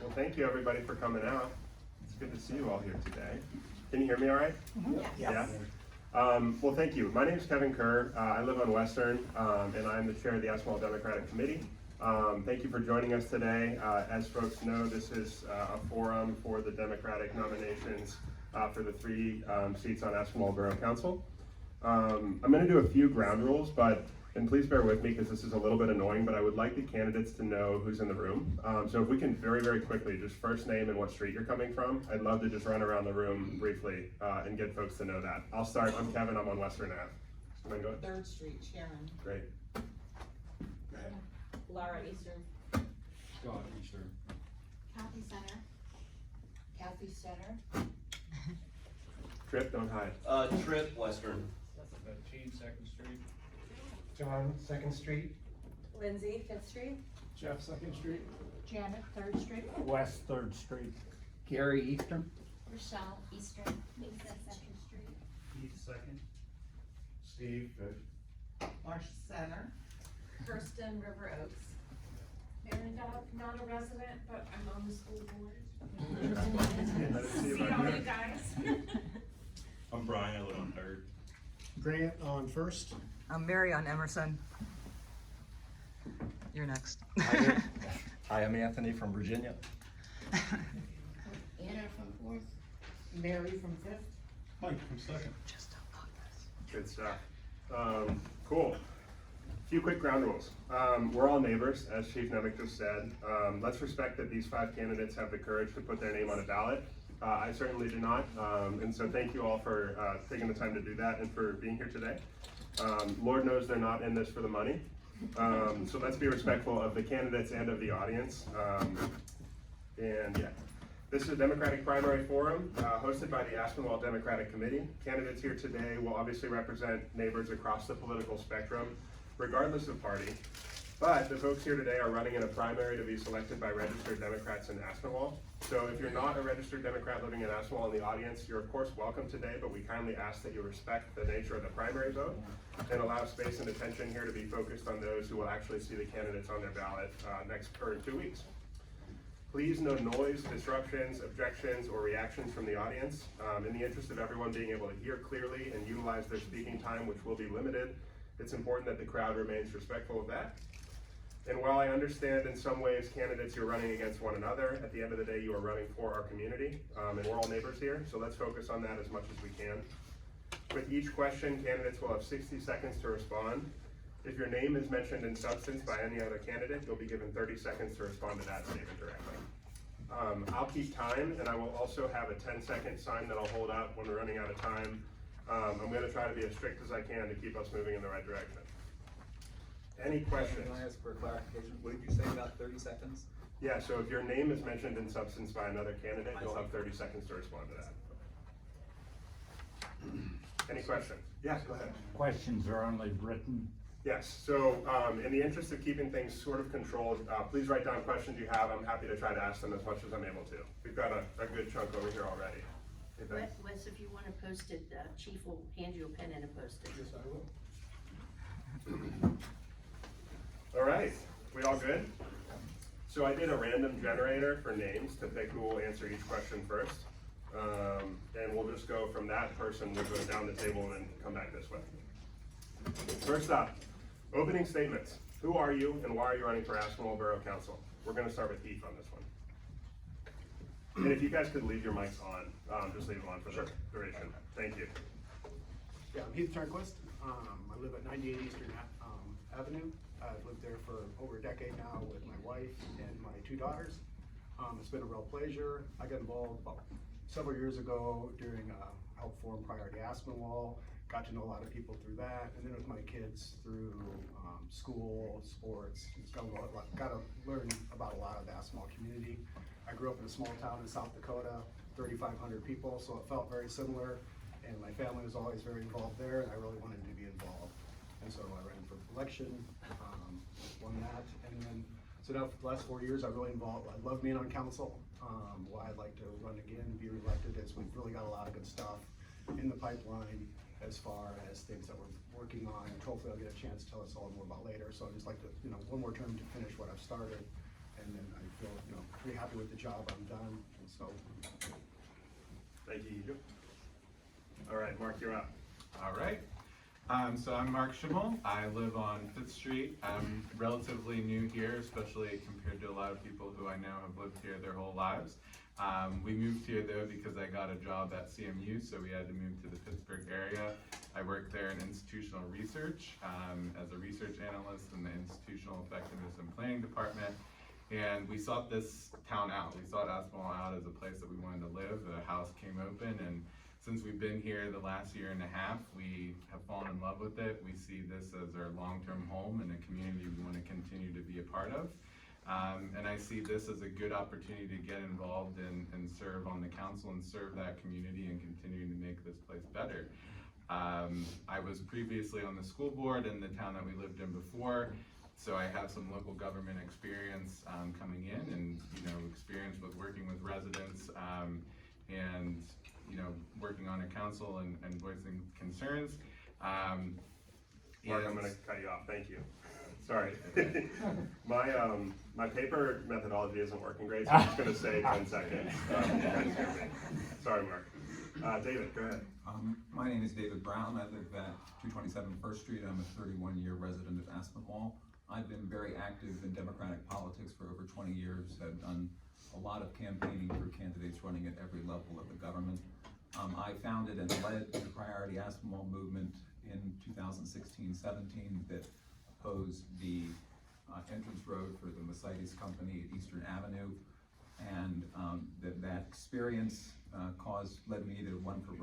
Well, thank you everybody for coming out. It's good to see you all here today. Can you hear me all right? Yes. Well, thank you. My name is Kevin Kerr. I live on Western, and I'm the chair of the Aspinwall Democratic Committee. Thank you for joining us today. As folks know, this is a forum for the Democratic nominations for the 3 seats on Aspinwall Borough Council. I'm going to do a few ground rules, and please bear with me because this is a little bit annoying, but I would like the candidates to know who's in the room. So if we can very, very quickly, just first name and what street you're coming from, I'd love to just run around the room briefly and get folks to know that. I'll start. I'm Kevin. I'm on Western Ave. Am I going? 3rd Street, Sharon. Great. Go ahead. Laura Eastern. Scott Eastern. Kathy Center. Kathy Center. Trip, don't hide. Trip Western. Gene, 2nd Street. John, 2nd Street. Lindsay, 5th Street. Jeff, 2nd Street. Janet, 3rd Street. West 3rd Street. Gary Eastern. Rochelle Eastern. Lisa 2nd Street. Keith, 2nd. Steve, 5th. Marcia Center. Kirsten, River Oaks. And not a resident, but I'm on the school board. I didn't see you See back all there. you guys. I'm Brian, I live on 3rd. Grant on 1st. I'm Mary on Emerson. You're next. Hi, I'm Anthony from Virginia. Anna from 4th. Mary from 5th. Mike from 2nd. Just don't knock this. Good stuff. Cool. A few quick ground rules. We're all neighbors, as Chief Nemec just said. Let's respect that these 5 candidates have the courage to put their name on a ballot. I certainly do not, and so thank you all for taking the time to do that and for being here today. Lord knows they're not in this for the money, so let's be respectful of the candidates and of the audience. And yeah, this is a Democratic primary forum hosted by the Aspinwall Democratic Committee. Candidates here today will obviously represent neighbors across the political spectrum, regardless of party. But the folks here today are running in a primary to be selected by registered Democrats in Aspinwall. So if you're not a registered Democrat living in Aspinwall in the audience, you're of course welcome today, but we kindly ask that you respect the nature of the primary vote and allow space and attention here to be focused on those who will actually see the candidates on their ballot in 2 weeks. Please no noise, disruptions, objections, or reactions from the audience. In the interest of everyone being able to hear clearly and utilize their speaking time, which will be limited, it's important that the crowd remains respectful of that. And while I understand in some ways candidates you're running against one another, at the end of the day you are running for our community, and we're all neighbors here, so let's focus on that as much as we can. With each question, candidates will have 60 seconds to respond. If your name is mentioned in substance by any other candidate, you'll be given 30 seconds to respond to that statement directly. I'll keep time, and I will also have a 10-second sign that I'll hold up when we're running out of time. I'm going to try to be as strict as I can to keep us moving in the right direction. Any questions? Can I ask for clarification? What did you say about 30 seconds? Yeah, so if your name is mentioned in substance by another candidate, you'll have 30 seconds to respond to that. Any questions? Yes, go ahead. Questions are only written. Yes, so in the interest of keeping things sort of controlled, please write down questions you have. I'm happy to try to ask them as much as I'm able to. We've got a good chunk over here already. Okay, Wes, if you want to post it, Chief will hand you a pen and a post-it. Yes, I will. all right, we all good? So I did a random generator for names to pick who will answer each question first. And we'll just go from that person, we'll go down the table and then come back this way. First up, opening statements. Who are you and why are you running for Aspinwall Borough Council? We're gonna start with Heath on this one. And if you guys could leave your mics on, just leave them on for the duration. Thank you. Yeah, I'm Heath Turnquist. I live at 98 Eastern Avenue. I've lived there for over a decade now with my wife and my 2 daughters. It's been a real pleasure. I got involved about several years ago during a help forum prior to Aspinwall. Got to know a lot of people through that, and then with my kids through school, sports. Just got to learn about a lot of the Aspinwall community. I grew up in a small town in South Dakota, 3,500 people, so it felt very similar. And my family was always very involved there, and I really wanted to be involved. And so I ran for election, won that, and then so now for the last 4 years, I really involved. I love being on council. Why I'd like to run again and be reelected is we've really got a lot of good stuff in the pipeline as far as things that we're working on, and hopefully I'll get a chance to tell us all more about later. So I'd just like to, one more term to finish what I've started, and and I feel, pretty happy with the job I'm done, and so. Thank you. All right, Mark, you're up. All right. So I'm Mark Schimmel. I live on 5th Street. I'm relatively new here, especially compared to a lot of people who I know have lived here their whole lives. We moved here though because I got a job at CMU, so we had to move to the Pittsburgh area. I work there in institutional research as a research analyst in the institutional effectiveness and planning department. And we sought this town out. We sought Aspinwall out as a place that we wanted to live. The house came open, and since we've been here the last year and a half, we have fallen in love with it. We see this as our long-term home and a community we want to continue to be a part of. And I see this as a good opportunity to get involved and serve on the council and serve that community and continue to make this place better. I was previously on the school board in the town that we lived in before, so I have some local government experience coming in, and experience with working with residents and working on a council and voicing concerns. Mark, I'm gonna cut you off, thank you. Sorry. My paper methodology isn't working great, so I'm just gonna say 10 seconds. Sorry, Mark. David, go ahead. My name is David Brown. I live at 227 First Street. I'm a 31-year resident of Aspinwall. I've been very active in Democratic politics for over 20 years. I've done a lot of campaigning for candidates running at every level of the government. I founded and led the Priority Aspinwall movement in 2016-17 that opposed the entrance road for the Mercedes Company at Eastern Avenue, and that experience led me to run for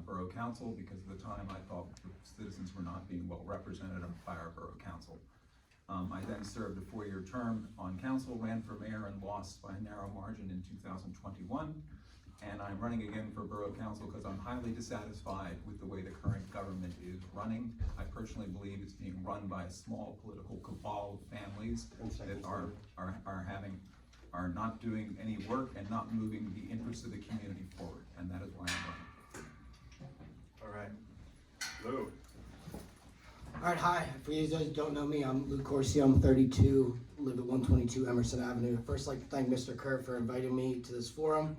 Borough Council, because at the time I thought the citizens were not being well represented by our Borough Council. I then served a 4-year term on council, ran for mayor, and lost by a narrow margin in 2021. And I'm running again for Borough Council because I'm highly dissatisfied with the way the current government is running. I personally believe it's being run by a small political cabal of families that are not doing any work and not moving the interests of the community forward, and that is why I'm running. All right. Lou. All right, hi. For you guys who don't know me, I'm Lou Corsi. I'm 32, live at 122 Emerson Avenue. First, I'd like to thank Mr. Kerr for inviting me to this forum.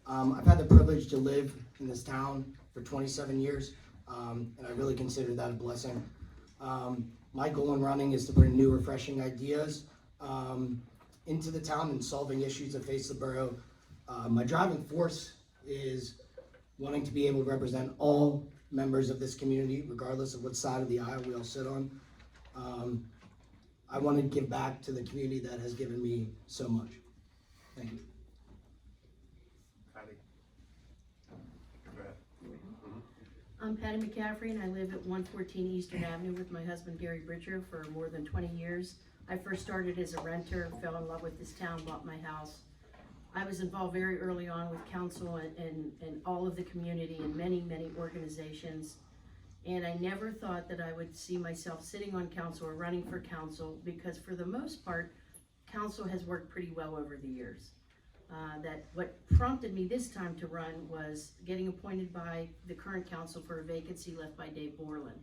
I've had the privilege to live in this town for 27 years, and I really consider that a blessing. My goal in running is to bring new, refreshing ideas into the town and solving issues that face the borough. My driving force is wanting to be able to represent all members of this community, regardless of what side of the aisle we all sit on. I want to give back to the community that has given me so much. Thank you. Patty. Go ahead. I'm Patty McCaffrey, and I live at 114 Eastern Avenue with my husband Gary Bridger for more than 20 years. I first started as a renter, fell in love with this town, bought my house. I was involved very early on with council and all of the community and many organizations. And I never thought that I would see myself sitting on council or running for council, because for the most part, council has worked pretty well over the years. That what prompted me this time to run was getting appointed by the current council for a vacancy left by Dave Borland.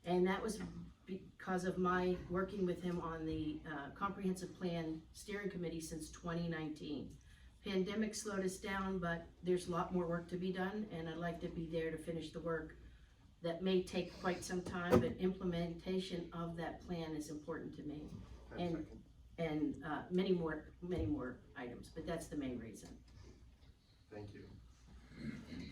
And that was because of my working with him on the comprehensive plan steering committee since 2019. Pandemic slowed us down, but there's a lot more work to be done, and I'd like to be there to finish the work. That may take quite some time, but implementation of that plan is important to me. And many more items, but that's the main reason. Thank you.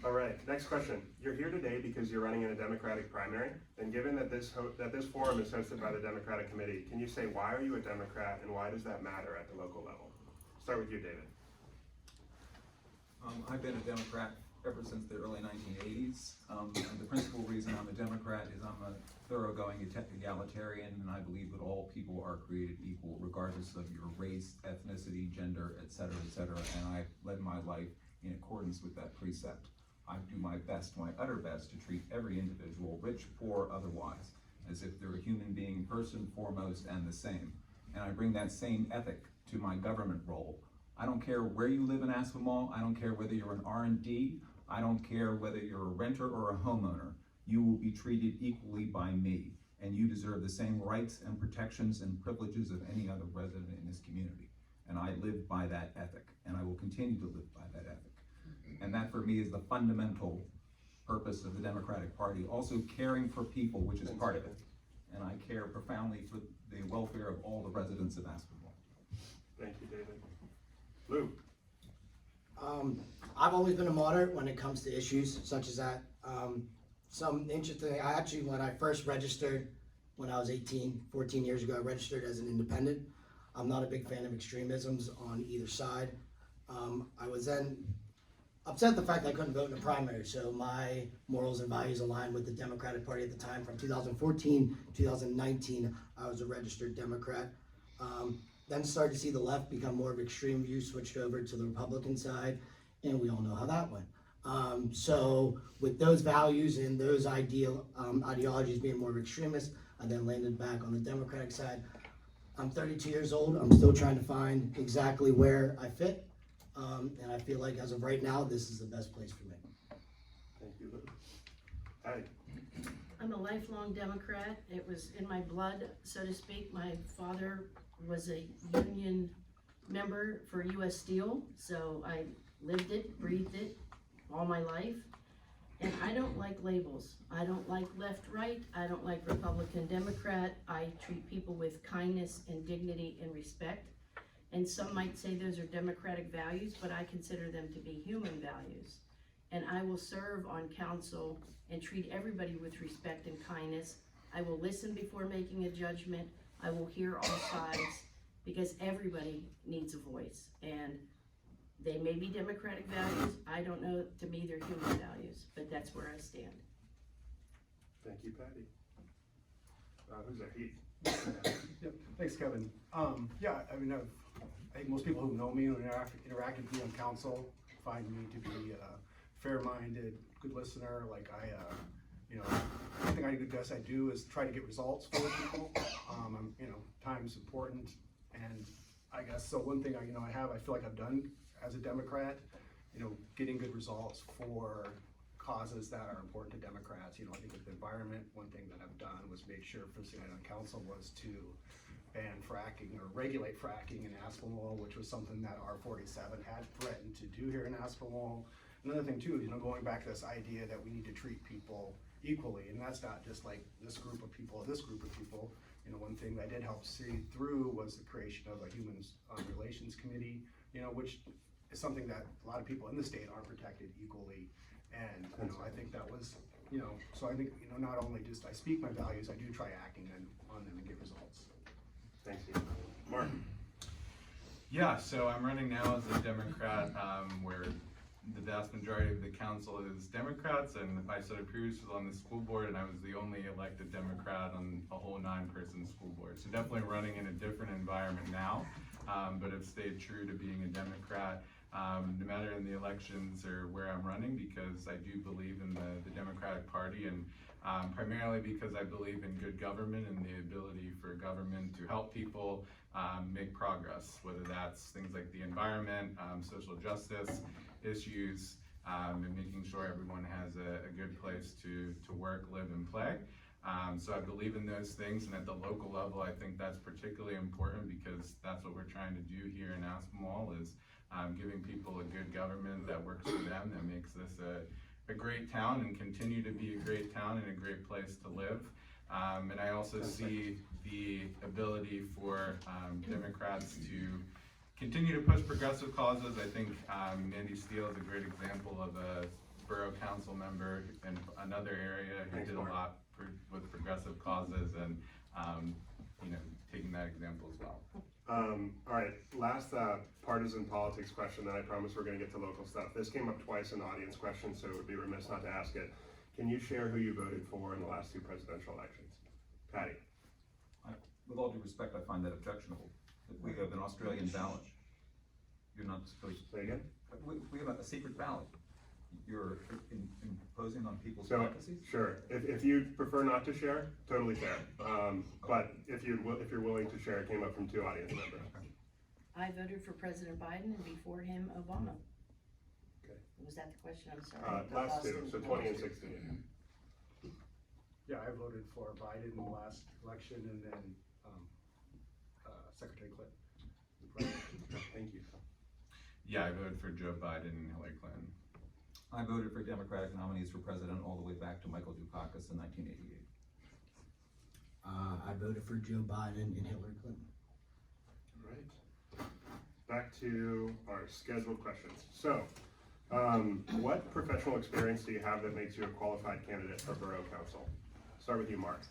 All right, next question. You're here today because you're running in a Democratic primary, and given that this forum is hosted by the Democratic Committee, can you say why are you a Democrat and why does that matter at the local level? Start with you, David. I've been a Democrat ever since the early 1980s. And the principal reason I'm a Democrat is I'm a thoroughgoing egalitarian, and I believe that all people are created equal, regardless of your race, ethnicity, gender, etc., and I've led my life in accordance with that precept. I do my best, my utter best, to treat every individual, rich, poor, otherwise, as if they're a human being first and foremost and the same. And I bring that same ethic to my government role. I don't care where you live in Aspinwall. I don't care whether you're an R&D. I don't care whether you're a renter or a homeowner. You will be treated equally by me. and you deserve the same rights and protections and privileges of any other resident in this community. And I live by that ethic, and I will continue to live by that ethic. And that for me is the fundamental purpose of the Democratic Party, also caring for people, which is part of it. And I care profoundly for the welfare of all the residents of Aspinwall. Thank you, David. Lou? I've always been a moderate when it comes to issues such as that. Some interesting, when I first registered, when I was 14 years ago, I registered as an independent. I'm not a big fan of extremisms on either side. I was then upset at the fact that I couldn't vote in a primary, so my morals and values aligned with the Democratic Party at the time. From 2014 to 2019, I was a registered Democrat. Then started to see the left become more of extreme views, switched over to the Republican side, and we all know how that went. So with those values and those ideologies being more extremist, I then landed back on the Democratic side. I'm 32 years old. I'm still trying to find exactly where I fit. And I feel like as of right now, this is the best place for me. Thank you, Lou. Patty? I'm a lifelong Democrat. It was in my blood, so to speak. My father was a union member for U.S. Steel, so I lived it, breathed it all my life. And I don't like labels. I don't like left, right. I don't like Republican, Democrat. I treat people with kindness and dignity and respect. And some might say those are democratic values, but I consider them to be human values. And I will serve on council and treat everybody with respect and kindness. I will listen before making a judgment. I will hear all sides, because everybody needs a voice. And they may be democratic values. I don't know, to me they're human values, but that's where I stand. Thank you, Patty. Who's that? Heath? Yep, thanks, Kevin. Yeah, I mean, I think most people who know me and interacted with me on council find me to be a fair-minded, good listener. Like I think I do the best I do is try to get results for people. Time's important, and I guess so. One thing I feel like I've done as a Democrat, getting good results for causes that are important to Democrats. I think with the environment, one thing that I've done was make sure first thing I did on council was to ban fracking or regulate fracking in Aspinwall, which was something that R47 had threatened to do here in Aspinwall. Another thing too is, going back to this idea that we need to treat people equally, and that's not just like this group of people or this group of people. One thing that did help see through was the creation of a Human Relations Committee, which is something that a lot of people in the state aren't protected equally. And, I think that was, so I think, not only just I speak my values, I do try acting on them and get results. Thank you. Mark? Yeah, so I'm running now as a Democrat, where the vast majority of the council is Democrats, and I said I previously was on the school board, and I was the only elected Democrat on a whole 9-person school board. So definitely running in a different environment now, but have stayed true to being a Democrat, no matter in the elections or where I'm running, because I do believe in the Democratic Party, and primarily because I believe in good government and the ability for government to help people make progress, whether that's things like the environment, social justice issues, and making sure everyone has a good place to work, live, and play. So I believe in those things, and at the local level, I think that's particularly important, because that's what we're trying to do here in Aspinwall, is giving people a good government that works for them, that makes this a great town and continue to be a great town and a great place to live. And I also see the ability for Democrats to continue to push progressive causes. I think Mandy Steele is a great example of a borough council member in another area who did a lot with progressive causes, and taking that example as well. All right, last partisan politics question, then I promise we're going to get to local stuff. This came up twice in audience questions, so it would be remiss not to ask it. Can you share who you voted for in the last 2 presidential elections? Patty? With all due respect, I find that objectionable. We have an Australian ballot. You're not supposed to. Say again? We have a secret ballot. You're imposing on people's So, privacy? sure. If you prefer not to share, totally fair. But if you're willing to share, it came up from 2 audience members. I voted for President Biden, and before him, Obama. Okay. Was that the question? I'm sorry. Last 2, so 20 and 16. Yeah, I voted for Biden in the last election and then, Secretary Clinton. Thank you. Yeah, I voted for Joe Biden and Hillary Clinton. I voted for Democratic nominees for president all the way back to Michael Dukakis in 1988. I voted for Joe Biden and Hillary Clinton. All right. Back to our scheduled questions. So, what professional experience do you have that makes you a qualified candidate for Borough Council? Start with you, Mark.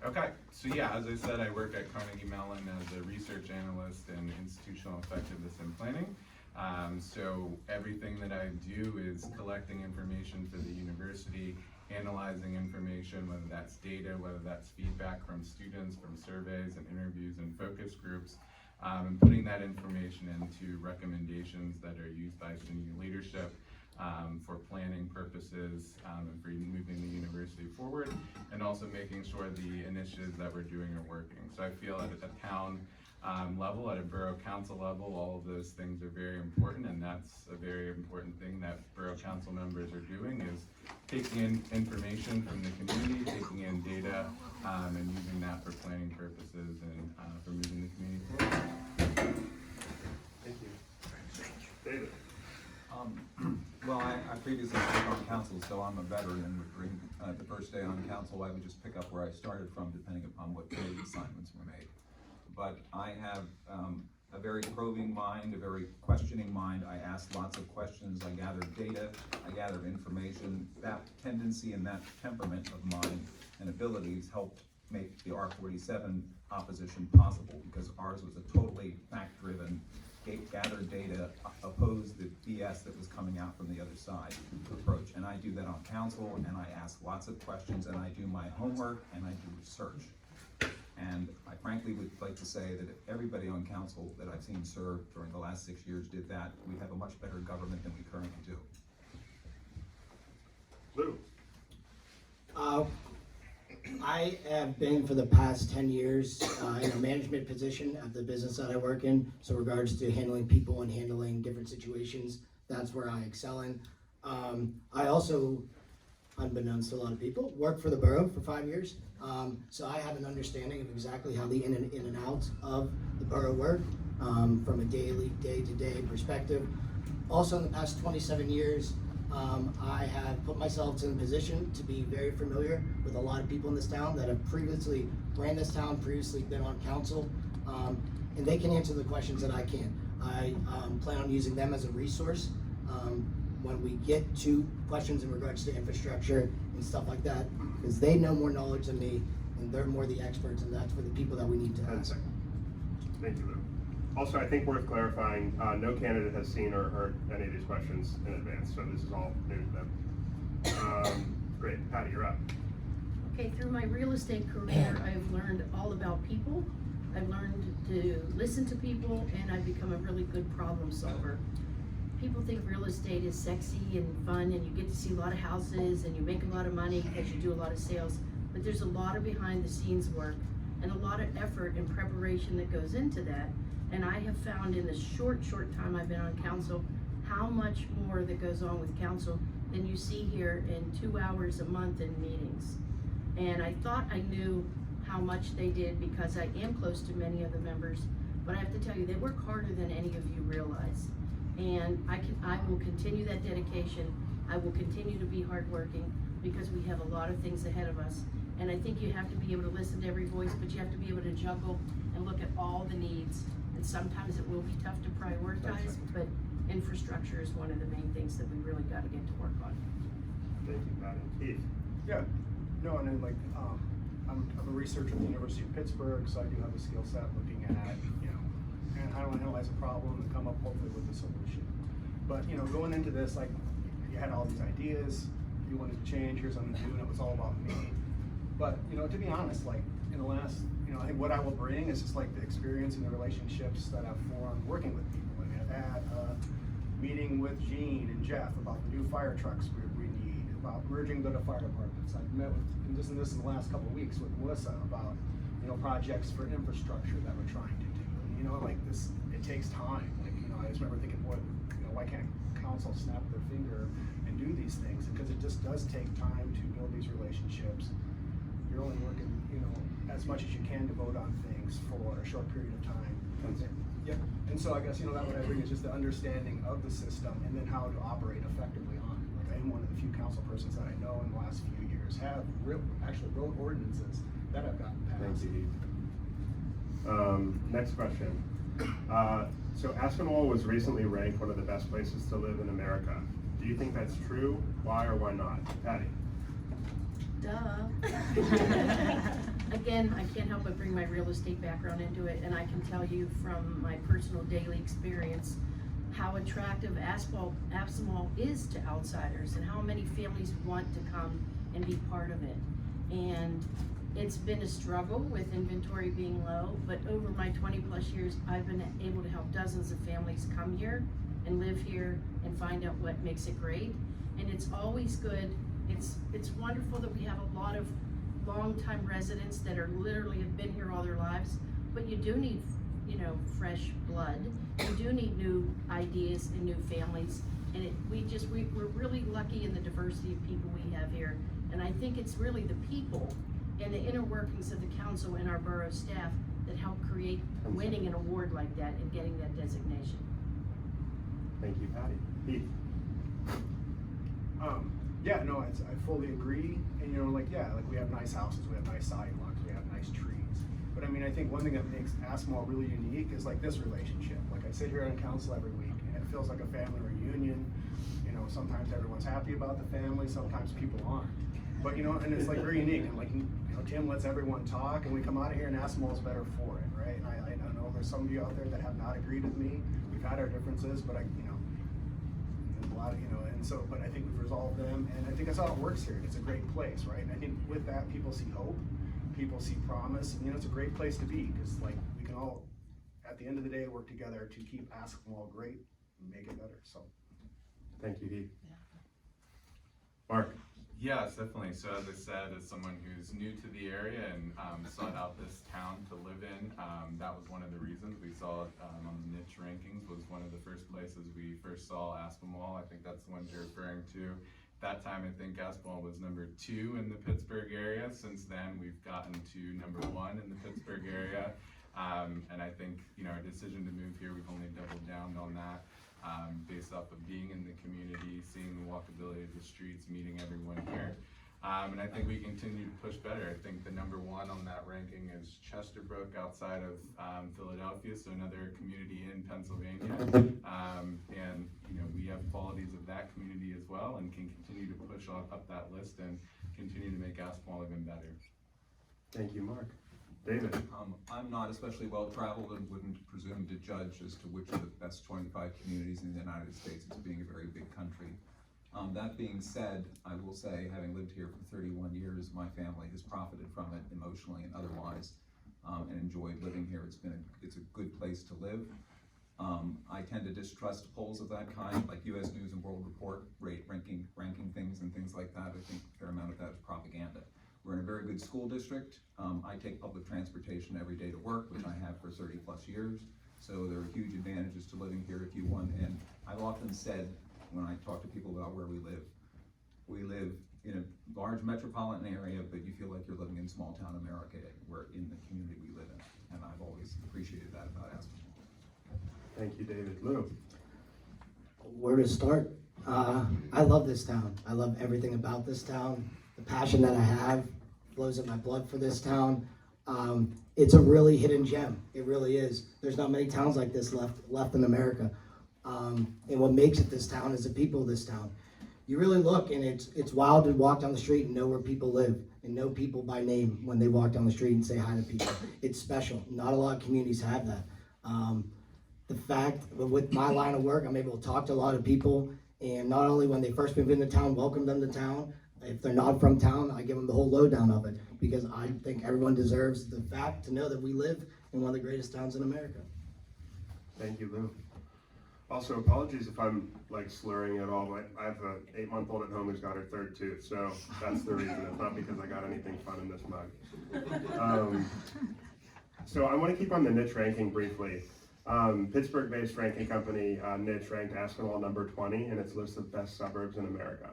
Okay, so yeah, as I said, I work at Carnegie Mellon as a research analyst in institutional effectiveness and planning. So everything that I do is collecting information for the university, analyzing information, whether that's data, whether that's feedback from students, from surveys and interviews and focus groups, and putting that information into recommendations that are used by senior leadership for planning purposes and for moving the university forward, and also making sure the initiatives that we're doing are working. So I feel at a town level, at a borough council level, all of those things are very important, and that's a very important thing that borough council members are doing, is taking in information from the community, taking in data, and using that for planning purposes and for moving the community forward. Thank you. David. Well, I previously served on council, so I'm a veteran, and would bring the first day on council, I would just pick up where I started from, depending upon what committee assignments were made. But I have a very probing mind, a very questioning mind. I ask lots of questions, I gather data, I gather information. That tendency and that temperament of mine and abilities helped make the R47 opposition possible, because ours was a totally fact-driven, gathered data, opposed the BS that was coming out from the other side approach. And I do that on council, and I ask lots of questions, and I do my homework, and I do research. And I frankly would like to say that if everybody on council that I've seen serve during the last 6 years did that, we'd have a much better government than we currently do. Lou. I have been for the past 10 years in a management position at the business that I work in. So regards to handling people and handling different situations, that's where I excel in. I also, unbeknownst to a lot of people, worked for the borough for 5 years. So I have an understanding of exactly how the in and out of the borough work from a day-to-day perspective. Also in the past 27 years, I have put myself in a position to be very familiar with a lot of people in this town that have previously ran this town, previously been on council, and they can answer the questions that I can. I plan on using them as a resource when we get to questions in regards to infrastructure and stuff like that, because they know more knowledge than me, and they're more the experts, and that's for the people that we need to ask. Thank you, Lou. Also, I think worth clarifying, no candidate has seen or heard any of these questions in advance, so this is all new to them. Great, Patty, you're up. Okay, through my real estate career, I've learned all about people. I've learned to listen to people, and I've become a really good problem solver. People think real estate is sexy and fun, and you get to see a lot of houses, and you make a lot of money because you do a lot of sales, but there's a lot of behind the scenes work and a lot of effort and preparation that goes into that. And I have found in the short time I've been on council, how much more that goes on with council than you see here in 2 hours a month in meetings. And I thought I knew how much they did because I am close to many of the members, but I have to tell you, they work harder than any of you realize. And I will continue that dedication. I will continue to be hardworking because we have a lot of things ahead of us. And I think you have to be able to listen to every voice, but you have to be able to juggle and look at all the needs. And sometimes it will be tough to prioritize, but infrastructure is one of the main things that we really got to get to work on. Thank you, Patty. Keith. Yeah, no, and then I'm a researcher at the University of Pittsburgh, so I do have a skill set looking at, and how to analyze a problem and come up hopefully with a solution. But, going into this, you had all these ideas, you wanted to change, here's what I'm gonna do, and it was all about me. But, to be honest, in the last, I think what I will bring is just the experience and the relationships that I've formed working with people. I mean, I've had a meeting with Gene and Jeff about the new fire trucks we need, about merging the fire departments. I've met with, and this in the last couple of weeks with Melissa about, projects for infrastructure that we're trying to do. And, this, it takes time. I just remember thinking, boy, why can't council snap their finger and do these things? Because it just does take time to build these relationships You're only working, as much as you can to vote on things for a short period of time. Yep. And so I guess, that what I bring is just the understanding of the system and then how to operate effectively on it. Like, I am one of the few council persons that I know in the last few years have actually wrote ordinances that have gotten passed. Thank you. Next question. So Aspinwall was recently ranked one of the best places to live in America. Do you think that's true? Why or why not? Patty? Duh. Again, I can't help but bring my real estate background into it, and I can tell you from my personal daily experience how attractive Aspinwall is to outsiders and how many families want to come and be part of it. And it's been a struggle with inventory being low, but over my 20 plus years, I've been able to help dozens of families come here and live here and find out what makes it great. And it's always good. It's wonderful that we have a lot of longtime residents that are literally have been here all their lives, but you do need, fresh blood. You do need new ideas and new families. And we're really lucky in the diversity of people we have here. And I think it's really the people and the inner workings of the council and our borough staff that help create winning an award like that and getting that designation. Thank you, Patty. Pete? Yeah, no, I fully agree. And we have nice houses, we have nice sidewalks, we have nice trees. But I think one thing that makes Aspinwall really unique is this relationship. Like, I sit here on council every week and it feels like a family reunion. Sometimes everyone's happy about the family, sometimes people aren't. But and it's very unique, and Tim lets everyone talk, and we come out of here and Aspinwall's better for it, right? And I know there's some of you out there that have not agreed with me. We've had our differences, but there's a lot of, but I think we've resolved them, and I think that's how it works here. It's a great place, right? And I think with that, people see hope, people see promise, and it's a great place to be, because we can all, at the end of the day, work together to keep Aspinwall great and make it better, so. Thank you, Heath. Mark? Yes, definitely. So as I said, as someone who's new to the area and sought out this town to live in, that was one of the reasons we saw it on the niche rankings, was one of the first places we first saw Aspinwall. I think that's the one you're referring to. That time, I think Aspinwall was number 2 in the Pittsburgh area. Since then, we've gotten to number 1 in the Pittsburgh area. And I think, our decision to move here, we've only doubled down on that. Based off of being in the community, seeing the walkability of the streets, meeting everyone here. And I think we continue to push better. I think the number 1 on that ranking is Chesterbrook outside of Philadelphia, so another community in Pennsylvania. And we have qualities of that community as well, and can continue to push up that list and continue to make Aspinwall even better. Thank you, Mark. David? I'm not especially well-traveled and wouldn't presume to judge as to which are the best 25 communities in the United States. It's being a very big country. That being said, I will say, having lived here for 31 years, my family has profited from it emotionally and otherwise, and enjoyed living here. It's a good place to live. I tend to distrust polls of that kind, like U.S. News and World Report ranking things and things like that. I think a fair amount of that is propaganda. We're in a very good school district. I take public transportation every day to work, which I have for 30 plus years. So there are huge advantages to living here if you want. And I've often said, when I talk to people about where we live in a large metropolitan area, but you feel like you're living in small town America. We're in the community we live in. And I've always appreciated that about Aspinwall. Thank you, David. Lou? Where to start? I love this town. I love everything about this town. The passion that I have flows in my blood for this town. It's a really hidden gem. It really is. There's not many towns like this left in America. And what makes it this town is the people of this town. You really look, and it's wild to walk down the street and know where people live and know people by name when they walk down the street and say hi to people. It's special. Not a lot of communities have that. The fact that with my line of work, I'm able to talk to a lot of people, and not only when they first move into town, welcome them to town. If they're not from town, I give them the whole lowdown of it, because I think everyone deserves the fact to know that we live in one of the greatest towns in America. Thank you, Lou. Also, apologies if I'm slurring at all, but I have an 8-month-old at home who's got her 3rd tooth, so that's the reason. It's not because I got anything fun in this mug. So I want to keep on the niche ranking briefly. Pittsburgh-based ranking company Niche ranked Aspinwall number 20 in its list of best suburbs in America.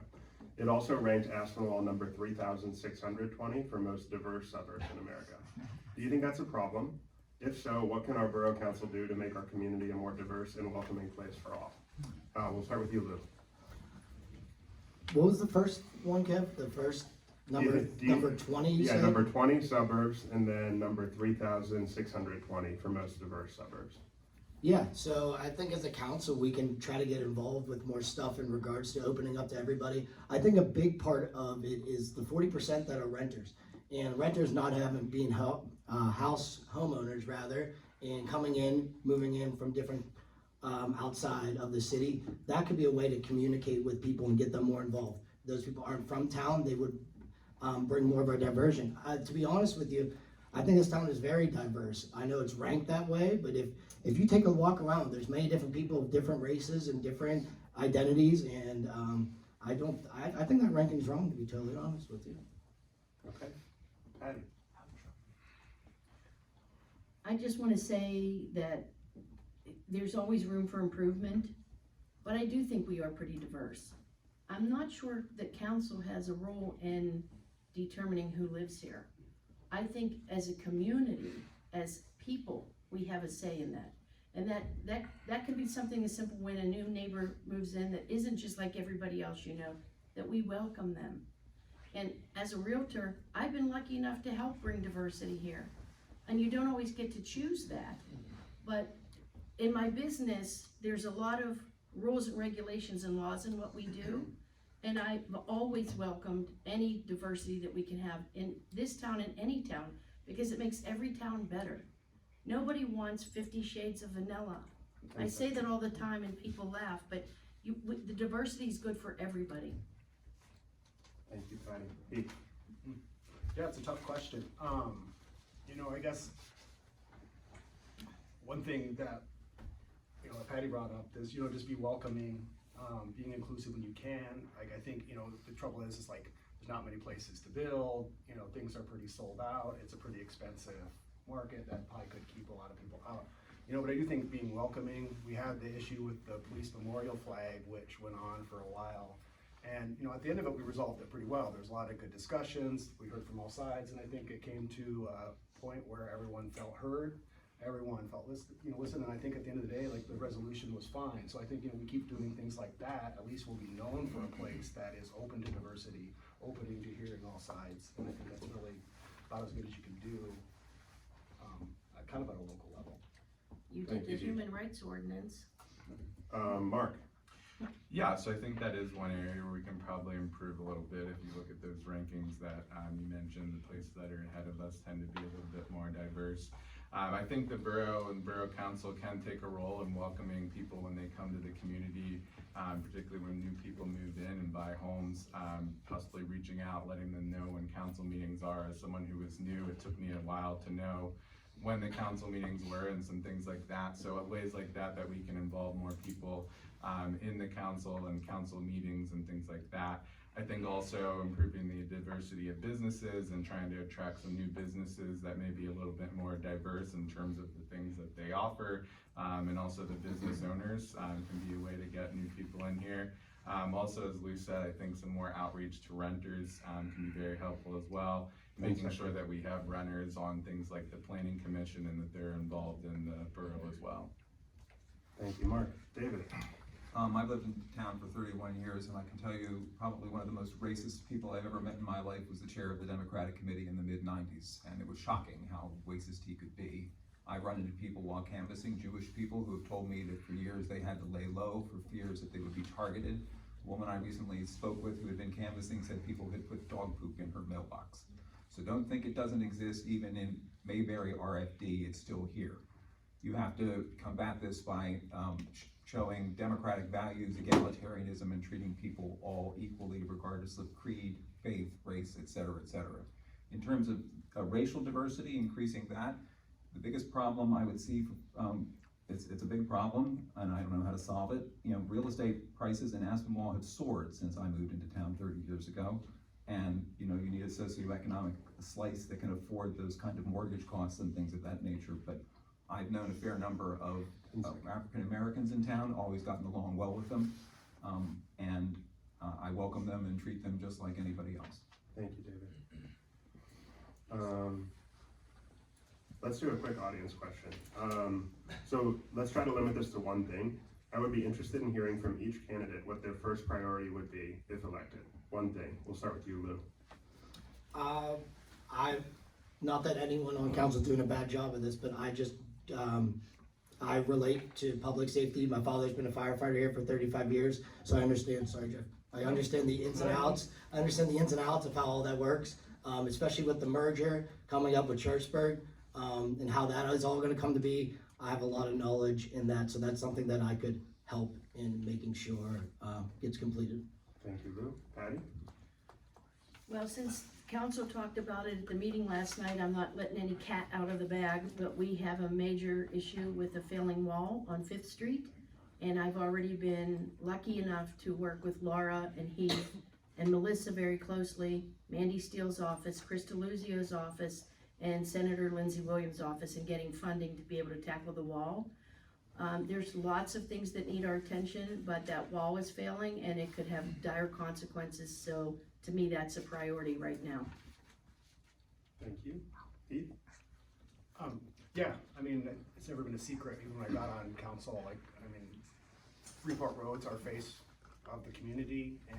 It also ranked Aspinwall number 3,620 for most diverse suburbs in America. Do you think that's a problem? If so, what can our Borough Council do to make our community a more diverse and welcoming place for all? We'll start with you, Lou. What was the first one, Kev? The first number, number 20 you Yeah, said? number 20 suburbs, and then number 3,620 for most diverse suburbs. Yeah, so I think as a council, we can try to get involved with more stuff in regards to opening up to everybody. I think a big part of it is the 40% that are renters. And renters not having, being house homeowners rather, and coming in, moving in from different outside of the city. That could be a way to communicate with people and get them more involved. Those people aren't from town, they would bring more of a diversion. To be honest with you, I think this town is very diverse. I know it's ranked that way, but if you take a walk around, there's many different people of different races and different identities, and I think that ranking is wrong, to be totally honest with you. Okay, Patty. I just want to say that there's always room for improvement, but I do think we are pretty diverse. I'm not sure that council has a role in determining who lives here. I think as a community, as people, we have a say in that. And that could be something as simple when a new neighbor moves in that isn't just like everybody else you know, that we welcome them. And as a realtor, I've been lucky enough to help bring diversity here. And you don't always get to choose that. But in my business, there's a lot of rules and regulations and laws in what we do. And I've always welcomed any diversity that we can have in this town and any town, because it makes every town better. Nobody wants 50 shades of vanilla. I say that all the time and people laugh, but the diversity is good for everybody. Thank you, Patty. Pete. Yeah, it's a tough question. You know, I guess one thing that, you know, Patty brought up is, you know, just be welcoming, being inclusive when you can. Like, I think, you know, the trouble is like, there's not many places to build, you know, things are pretty sold out. It's a pretty expensive market that probably could keep a lot of people out. You know, but I do think being welcoming, we had the issue with the police memorial flag, which went on for a while. And, you know, at the end of it, we resolved it pretty well. There's a lot of good discussions. We heard from all sides, and I think it came to a point where everyone felt heard. Everyone felt listen, and I think at the end of the day, like, the resolution was fine. So I think, you know, we keep doing things like that, at least we'll be known for a place that is open to diversity, opening to hearing all sides. And I think that's really about as good as you can do, kind of at a local level. You did the human rights ordinance. Mark. Yeah, so I think that is one area where we can probably improve a little bit. If you look at those rankings that you mentioned, the places that are ahead of us tend to be a little bit more diverse. I think the borough and borough council can take a role in welcoming people when they come to the community, particularly when new people move in and buy homes, possibly reaching out, letting them know when council meetings are. As someone who was new, it took me a while to know when the council meetings were and some things like that. So ways like that we can involve more people in the council and council meetings and things like that. I think also improving the diversity of businesses and trying to attract some new businesses that may be a little bit more diverse in terms of the things that they offer, and also the business owners can be a way to get new people in here. Also, as Lou said, I think some more outreach to renters can be very helpful as well, making sure that we have renters on things like the planning commission and that they're involved in the borough as well. Thank you, Mark. David. I've lived in town for 31 years, and I can tell you probably one of the most racist people I've ever met in my life was the chair of the Democratic Committee in the mid-90s, and it was shocking how racist he could be. I've run into people while canvassing, Jewish people, who have told me that for years they had to lay low for fears that they would be targeted. A woman I recently spoke with who had been canvassing said people had put dog poop in her mailbox. So don't think it doesn't exist. Even in Mayberry RFD, it's still here. You have to combat this by showing democratic values, egalitarianism, and treating people all equally regardless of creed, faith, race, etc., etc. In terms of racial diversity, increasing that, the biggest problem I would see, it's a big problem, and I don't know how to solve it. You know, real estate prices in Aspinwall have soared since I moved into town 30 years ago. And, you know, you need a socioeconomic slice that can afford those kind of mortgage costs and things of that nature. But I've known a fair number of African Americans in town, always gotten along well with them. And I welcome them and treat them just like anybody else. Thank you, David. Let's do a quick audience question. So let's try to limit this to one thing. I would be interested in hearing from each candidate what their first priority would be if elected. One thing. We'll start with you, Lou. Not that anyone on council is doing a bad job of this, but I relate to public safety. My father's been a firefighter here for 35 years, so I understand, sorry Jeff, I understand the ins and outs. I understand the ins and outs of how all that works, especially with the merger coming up with Churchburg, and how that is all gonna come to be. I have a lot of knowledge in that, so that's something that I could help in making sure gets completed. Thank you, Lou. Patty? Well, since council talked about it at the meeting last night, I'm not letting any cat out of the bag, but we have a major issue with a failing wall on 5th Street. And I've already been lucky enough to work with Laura and Heath and Melissa very closely, Mandy Steele's office, Krista Luzio's office, and Senator Lindsey Williams' office in getting funding to be able to tackle the wall. There's lots of things that need our attention, but that wall is failing and it could have dire consequences. So to me, that's a priority right now. Thank you. Heath? Yeah, I mean, it's never been a secret, even when I got on council, Freeport Road's our face of the community, and,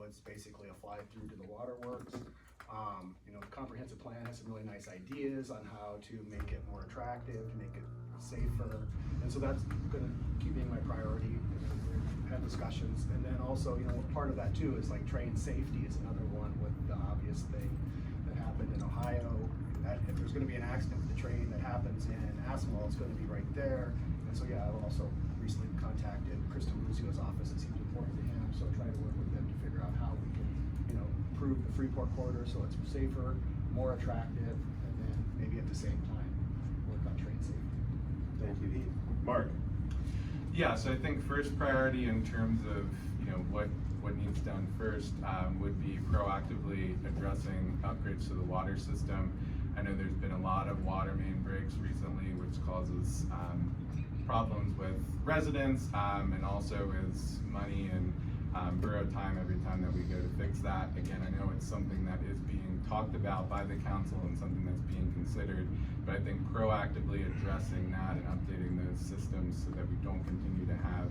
it's basically a fly through to the waterworks. The comprehensive plan has some really nice ideas on how to make it more attractive, to make it safer, and so that's gonna keep being my priority. We've had discussions, and then also, part of that too is like train safety is another one with the obvious thing that happened in Ohio, that if there's gonna be an accident with the train that happens in Aspinwall, it's gonna be right there. And so, yeah, I've also recently contacted Krista Luzio's office. It seems important to him, so try to work with them to figure out how we can, improve the Freeport corridor so it's safer, more attractive, and then maybe at the same time work on train safety. Thank you, Heath. Mark? Yeah, so I think first priority in terms of, what needs done first would be proactively addressing upgrades to the water system. I know there's been a lot of water main breaks recently, which causes problems with residents, and also is money and borough time every time that we go to fix that. Again, I know it's something that is being talked about by the council and something that's being considered, but I think proactively addressing that and updating those systems so that we don't continue to have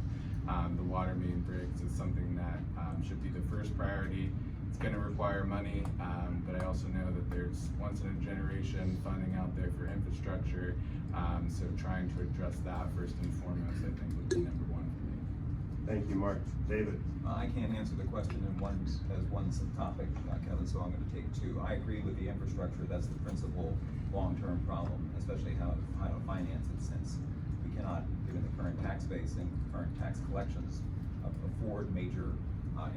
the water main breaks is something that should be the first priority. It's going to require money, but I also know that there's once in a generation funding out there for infrastructure, so trying to address that first and foremost I think would be number one for me. Thank you, Mark. David? I can't answer the question in one topic, Kevin, so I'm gonna take two. I agree with the infrastructure, that's the principal long-term problem, especially how to finance it, since we cannot, given the current tax base and current tax collections, afford major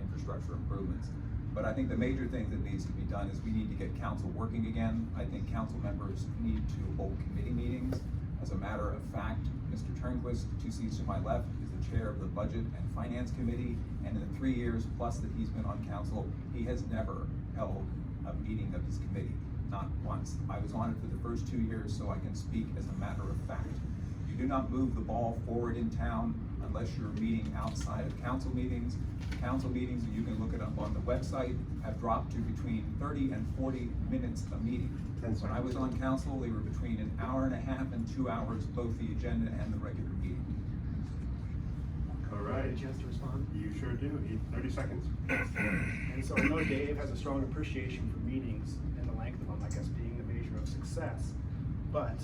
infrastructure improvements. But I think the major thing that needs to be done is we need to get council working again. I think council members need to hold committee meetings. As a matter of fact, Mr. Turnquist, 2 seats to my left, is the chair of the Budget and Finance Committee, and in the 3 years plus that he's been on council, he has never held a meeting of his committee, not once. I was on it for the first 2 years, so I can speak as a matter of fact. You do not move the ball forward in town unless you're meeting outside of council meetings. Council meetings, and you can look it up on the website, have dropped to between 30 and 40 minutes a meeting. When I was on council, they were between an hour and a half and 2 hours, both the agenda and the regular meeting. All right. A chance to respond? You sure do. 30 seconds. And so I know Dave has a strong appreciation for meetings and the length of them, I guess, being the measure of success. But,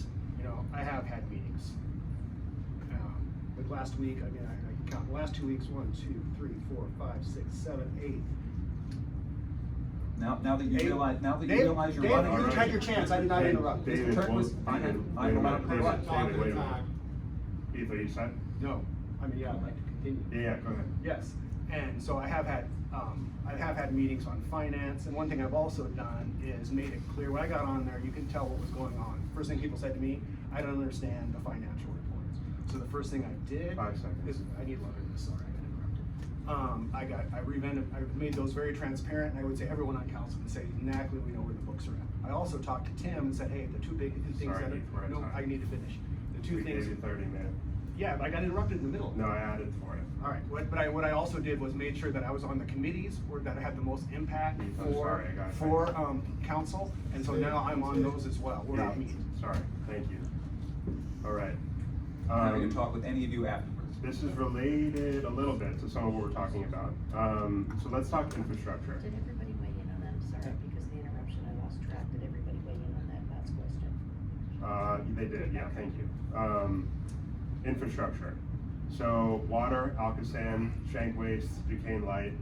I have had meetings. Like last week, I can count the last 2 weeks, 1, 2, 3, 4, 5, 6, 7, 8. Now that you realize you're Dave, running. you had your chance. I did not interrupt. David, Mr. Turnquist, I'm allowed to interrupt. David, wait a minute. Heath, are you set? No, I'd like to continue. Yeah, go ahead. Yes, and so I have had meetings on finance, and one thing I've also done is made it clear, when I got on there, you can tell what was going on. First thing people said to me, I don't understand the financial reports. So the first thing I did 5 seconds. is, I need longer than this, sorry, I got interrupted. I made those very transparent, and I would say everyone on council would say exactly, we know where the books are at. I also talked to Tim and said, hey, the two big things Sorry, that Heath, we're at time. I need to finish. The two We things. gave you 30 minutes. Yeah, but I got interrupted in the middle. No, I added for it. All right, what I also did was made sure that I was on the committees where that had the most impact I'm for, sorry, I got it. for, council, and so now I'm on those as well, without me. Sorry, thank you. All right. Happy to talk with any of you afterwards. This is related a little bit to some of what we're talking about. So let's talk infrastructure. Did everybody weigh in on that? I'm sorry, because of the interruption, I lost track. Did everybody weigh in on that last question? They did, yeah, thank you. Infrastructure. So water, Alcosan, Shank Waste, Duquesne Light.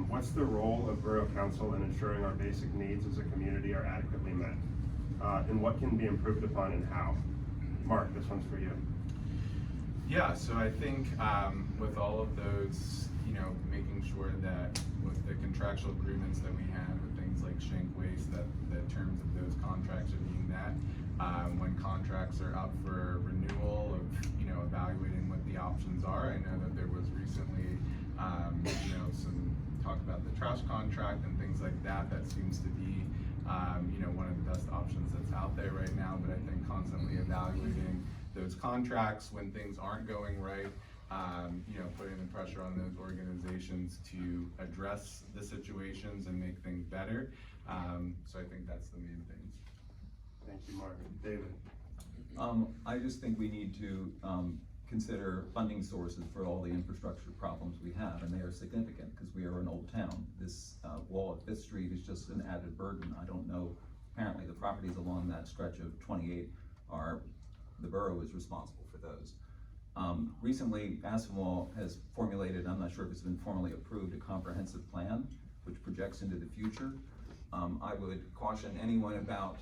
What's the role of Borough Council in ensuring our basic needs as a community are adequately met? And what can be improved upon and how? Mark, this one's for you. Yeah, so I think with all of those, making sure that with the contractual agreements that we have with things like Shank Waste, that the terms of those contracts are being met. When contracts are up for renewal of, evaluating what the options are. I know that there was recently, some talk about the trash contract and things like that. That seems to be, one of the best options that's out there right now, but I think constantly evaluating those contracts when things aren't going right, putting the pressure on those organizations to address the situations and make things better. So I think that's the main things. Thank you, Mark. David. I just think we need to consider funding sources for all the infrastructure problems we have, and they are significant because we are an old town. This wall at 5th Street is just an added burden. I don't know, apparently the properties along that stretch of 28 the borough is responsible for those. Recently, Aspinwall has formulated, I'm not sure if it's been formally approved, a comprehensive plan which projects into the future. I would caution anyone about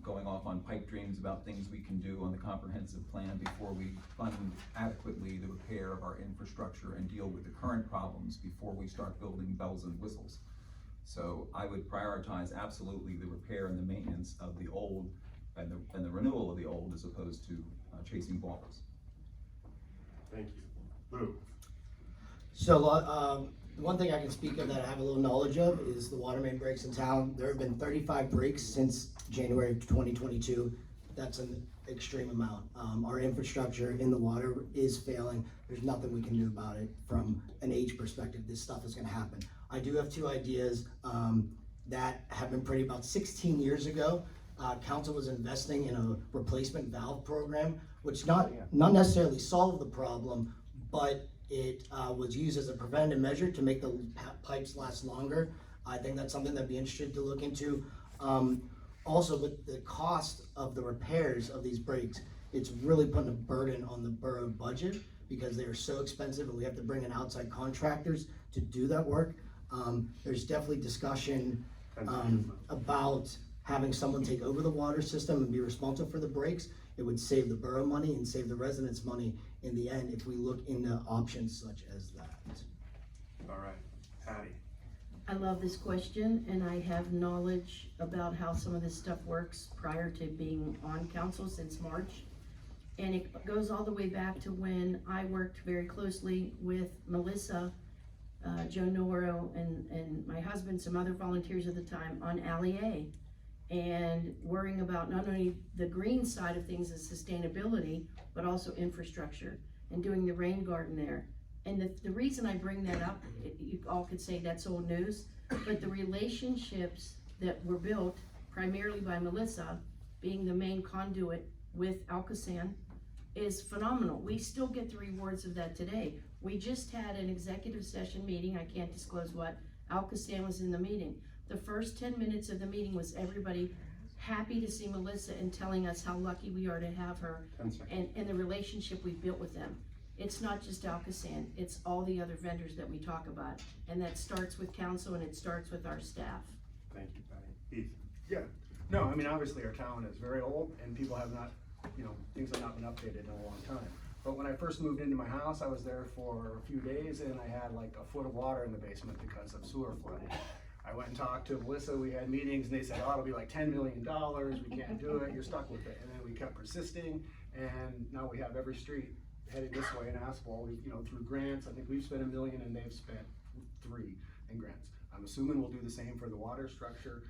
going off on pipe dreams about things we can do on the comprehensive plan before we fund adequately the repair of our infrastructure and deal with the current problems before we start building bells and whistles. So I would prioritize absolutely the repair and the maintenance of the old and the renewal of the old as opposed to chasing balls. Thank you. Lou. So, the one thing I can speak of that I have a little knowledge of is the water main breaks in town. There have been 35 breaks since January of 2022. That's an extreme amount. Our infrastructure in the water is failing. There's nothing we can do about it from an age perspective. This stuff is gonna happen. I do have 2 ideas that have been pretty about 16 years ago. Council was investing in a replacement valve program, which not necessarily solved the problem, but it was used as a preventative measure to make the pipes last longer. I think that's something that'd be interesting to look into. Also, with the cost of the repairs of these breaks, it's really putting a burden on the borough budget because they are so expensive and we have to bring in outside contractors to do that work. There's definitely discussion about having someone take over the water system and be responsible for the breaks. It would save the borough money and save the residents money in the end if we look into options such as that. All right, Patty. I love this question, and I have knowledge about how some of this stuff works prior to being on council since March. And it goes all the way back to when I worked very closely with Melissa, Joe Noro, and my husband, some other volunteers at the time on Alley A. And worrying about not only the green side of things as sustainability, but also infrastructure and doing the rain garden there. And the reason I bring that up, you all could say that's old news, but the relationships that were built primarily by Melissa being the main conduit with Alcosan is phenomenal. We still get the rewards of that today. We just had an executive session meeting, I can't disclose what, Alcosan was in the meeting. The first 10 minutes of the meeting was everybody happy to see Melissa and telling us how lucky we are to have her and the relationship we've built with them. It's not just Alcosan, it's all the other vendors that we talk about. And that starts with council and it starts with our staff. Thank you, Patty. Heath. Yeah, no, I mean, obviously our town is very old and people have not, things have not been updated in a long time. But when I first moved into my house, I was there for a few days and I had like a foot of water in the basement because of sewer flooding. I went and talked to Melissa, we had meetings, and they said, oh, it'll be like $10 million, we can't do it, you're stuck with it. And then we kept persisting, and now we have every street headed this way in Aspinwall, through grants. I think we've spent $1 million and they've spent $3 million in grants. I'm assuming we'll do the same for the water structure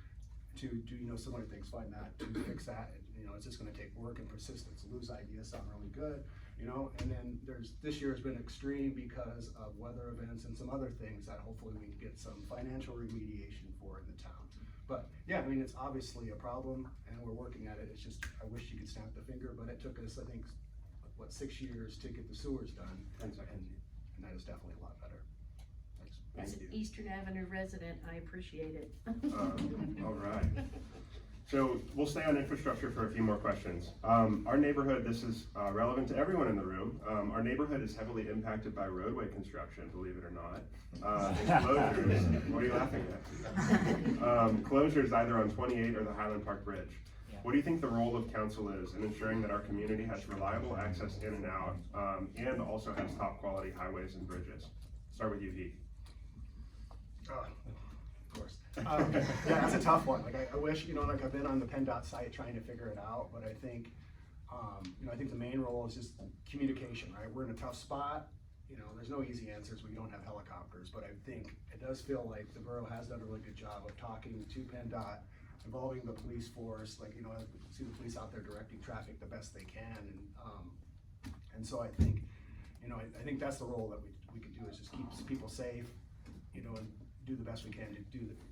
to do, similar things, find that, to fix that. It's just gonna take work and persistence. Lou's idea sound really good. you know, and then this year has been extreme because of weather events and some other things that hopefully we can get some financial remediation for in the town. But yeah, I mean, it's obviously a problem and we're working at it. It's just, I wish you could snap the finger, but it took us, I think, 6 years to get the sewers done. And that is definitely a lot better. Thanks. As an Eastern Avenue resident, I appreciate it. All right. So we'll stay on infrastructure for a few more questions. Our neighborhood, this is relevant to everyone in the room. Our neighborhood is heavily impacted by roadway construction, believe it or not. And closures, what are you laughing at? Closures either on 28 or the Highland Park Bridge. What do you think the role of council is in ensuring that our community has reliable access in and out, and also has top quality highways and bridges? Start with you, Heath. Of course. Yeah, that's a tough one. Like I wish, you know, like I've been on the PennDOT site trying to figure it out, but I think, you know, I think the main role is just communication, right? We're in a tough spot. You know, there's no easy answers. We don't have helicopters, but I think it does feel like the borough has done a really good job of talking to PennDOT, involving the police force. Like, you know, I see the police out there directing traffic the best they can, and so I think, you know, I think that's the role that we could do, is just keep people safe, you know, and do the best we can to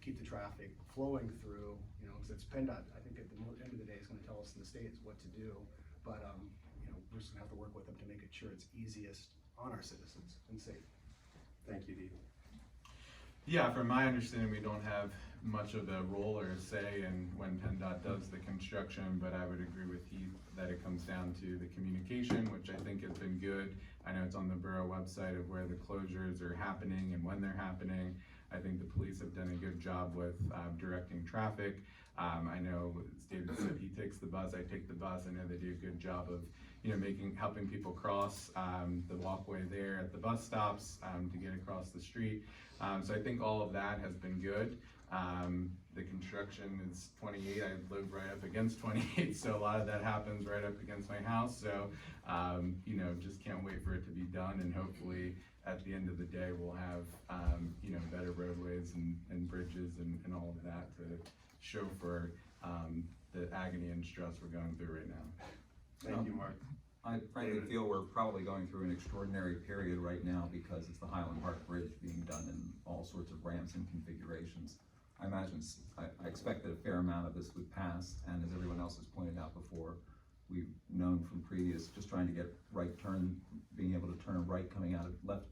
keep the traffic flowing through, you know, because it's PennDOT, I think at the end of the day, is gonna tell us in the states what to do, but, you know, we're just gonna have to work with them to make sure it's easiest on our citizens and safe. Thank you, Heath. Yeah, from my understanding, we don't have much of a role or a say in when PennDOT does the construction, but I would agree with Heath that it comes down to the communication, which I think has been good. I know it's on the borough website of where the closures are happening and when they're happening. I think the police have done a good job with directing traffic. I know, as David said, he takes the bus, I take the bus. I know they do a good job of, you know, helping people cross the walkway there at the bus stops to get across the street. So I think all of that has been good. The construction is 28, I live right up against 28, so a lot of that happens right up against my house. So, you know, just can't wait for it to be done, and hopefully at the end of the day, we'll have, you know, better roadways and bridges and all of that to show for the agony and stress we're going through right now. Thank you, Mark. I frankly feel we're probably going through an extraordinary period right now because it's the Highland Park Bridge being done in all sorts of ramps and configurations. I expect that a fair amount of this would pass, and as everyone else has pointed out before, we've known from previous, just trying to get right turn, being able to turn right coming out of left,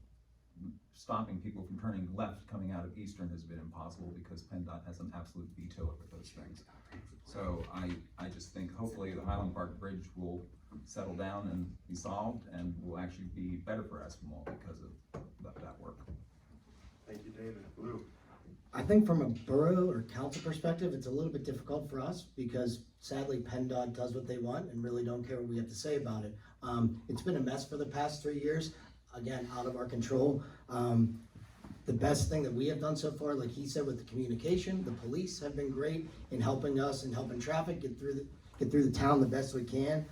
stopping people from turning left coming out of Eastern has been impossible because PennDOT has an absolute veto over those things. So I just think hopefully the Highland Park Bridge will settle down and be solved, and will actually be better for Aspinwall because of that work. Thank you, David. Lou. I think from a borough or council perspective, it's a little bit difficult for us because sadly PennDOT does what they want and really don't care what we have to say about it. It's been a mess for the past 3 years, again, out of our control. The best thing that we have done so far, like he said, with the communication, the police have been great in helping us and helping traffic get through the town the best we can.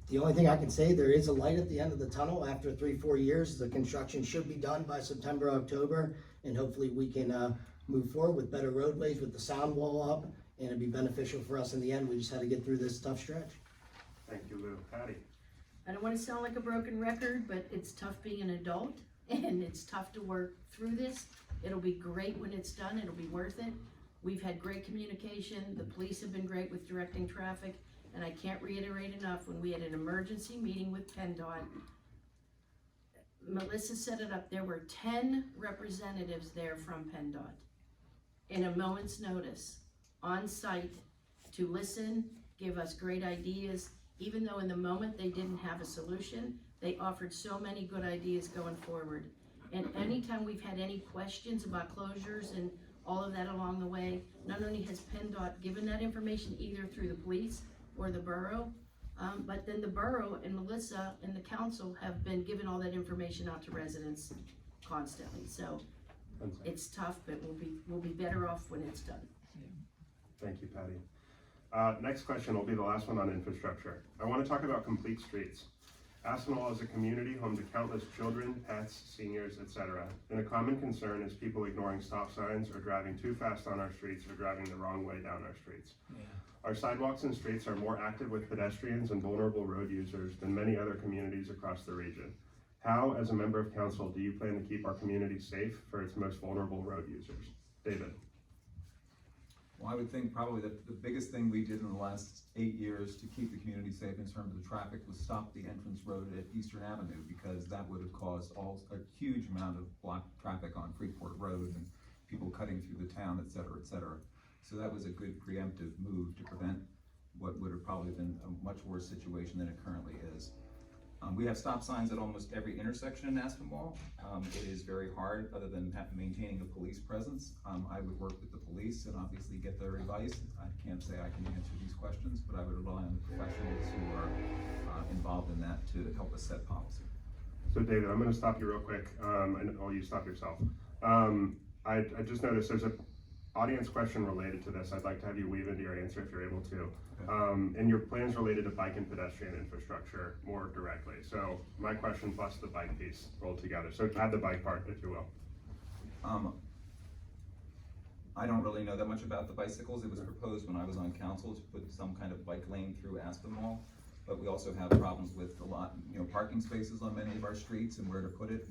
The only thing I can say, there is a light at the end of the tunnel. After 3-4 years, the construction should be done by September, October, and hopefully we can move forward with better roadways, with the sound wall up, and it'd be beneficial for us in the end. We just had to get through this tough stretch. Thank you, Lou. Patty. I don't want to sound like a broken record, but it's tough being an adult, and it's tough to work through this. It'll be great when it's done. It'll be worth it. We've had great communication. The police have been great with directing traffic. And I can't reiterate enough, when we had an emergency meeting with PennDOT, Melissa set it up, there were 10 representatives there from PennDOT in a moment's notice, on site, to listen, give us great ideas. Even though in the moment they didn't have a solution, they offered so many good ideas going forward. And anytime we've had any questions about closures and all of that along the way, not only has PennDOT given that information either through the police or the borough, but then the borough and Melissa and the council have been giving all that information out to residents constantly. So it's tough, but we'll be better off when it's done. Thank you, Patty. Next question will be the last one on infrastructure. I want to talk about complete streets. Aspinwall is a community home to countless children, pets, seniors, etc. And a common concern is people ignoring stop signs or driving too fast on our streets or driving the wrong way down our streets. Our sidewalks and streets are more active with pedestrians and vulnerable road users than many other communities across the region. How, as a member of council, do you plan to keep our community safe for its most vulnerable road users? David. Well, I would think probably that the biggest thing we did in the last 8 years to keep the community safe in terms of the traffic was stop the entrance road at Eastern Avenue, because that would have caused a huge amount of blocked traffic on Freeport Road and people cutting through the town, et cetera, et cetera. So that was a good preemptive move to prevent what would have probably been a much worse situation than it currently is. We have stop signs at almost every intersection in Aspinwall. It is very hard, other than maintaining a police presence. I would work with the police and obviously get their advice. I can't say I can answer these questions, but I would rely on the professionals who are involved in that to help us set policy. So David, I'm gonna stop you real quick, and you stop yourself. I just noticed there's an audience question related to this. I'd like to have you weave into your answer if you're able to. And your plans related to bike and pedestrian infrastructure more directly. So my question plus the bike piece rolled together. So add the bike part, if you will. I don't really know that much about the bicycles. It was proposed when I was on council to put some kind of bike lane through Aspinwall. But we also have problems with parking spaces on many of our streets and where to put it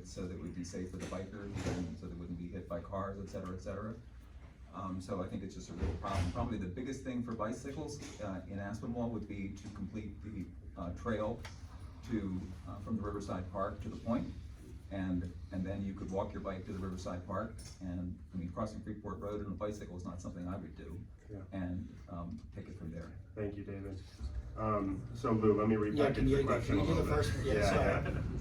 so that it would be safe for the bikers and so they wouldn't be hit by cars, et cetera, et cetera. So I think it's just a real problem. Probably the biggest thing for bicycles in Aspinwall would be to complete the trail from the Riverside Park to the point. And then you could walk your bike to the Riverside Park, and I mean, crossing Freeport Road on a bicycle is not something I would do. Yeah. And take it from there. Thank you, David. So Lou, let me repackage can the you question a do little the bit. first? Yeah,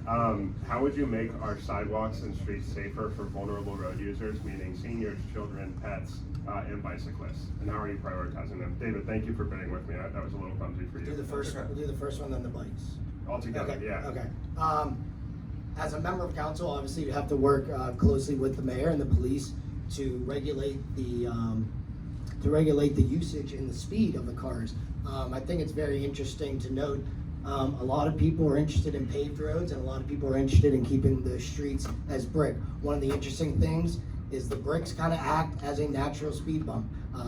sorry. How would you make our sidewalks and streets safer for vulnerable road users, meaning seniors, children, pets, and bicyclists? And how are you prioritizing them? David, thank you for bearing with me. That was a little clumsy for you. We'll do the first one, then the bikes. All together, Okay, yeah. okay. As a member of council, obviously you have to work closely with the mayor and the police to regulate the usage and the speed of the cars. I think it's very interesting to note a lot of people are interested in paved roads and a lot of people are interested in keeping the streets as brick. One of the interesting things is the bricks kind of act as a natural speed bump,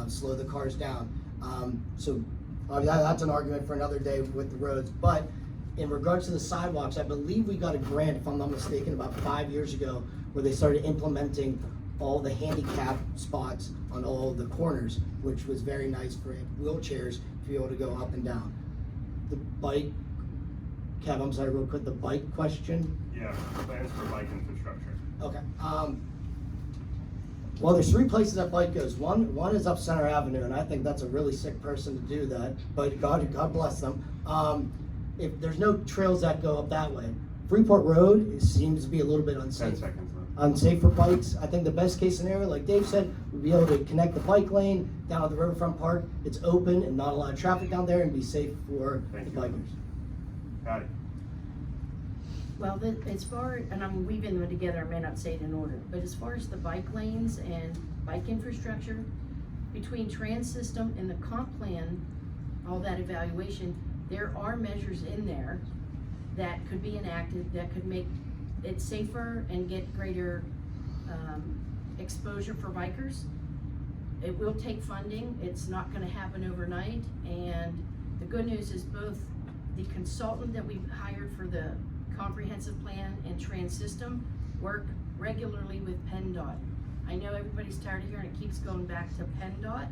slow the cars down. So that's an argument for another day with the roads. But in regards to the sidewalks, I believe we got a grant, if I'm not mistaken, about 5 years ago, where they started implementing all the handicap spots on all the corners, which was very nice for wheelchairs to be able to go up and down. The bike, Kev, I'm sorry, real quick, the bike question? Yeah, plans for bike infrastructure. Okay. Well, there's 3 places that bike goes. One is up Center Avenue, and I think that's a really sick person to do that, but God bless them. If there's no trails that go up that way, Freeport Road seems to be a little bit 10 unsafe. seconds left. Unsafe for bikes. I think the best case scenario, like Dave said, would be able to connect the bike lane down at the Riverfront Park. It's open and not a lot of traffic down there, and be safe for Thank the you. bikers. Patty. Well, as far, and I'm weaving them together, I may not say it in order, but as far as the bike lanes and bike infrastructure, between trans system and the comp plan, all that evaluation, there are measures in there that could be enacted that could make it safer and get greater exposure for bikers. It will take funding. It's not gonna happen overnight. And the good news is both the consultant that we've hired for the comprehensive plan and trans system work regularly with PennDOT. I know everybody's tired of hearing it keeps going back to PennDOT,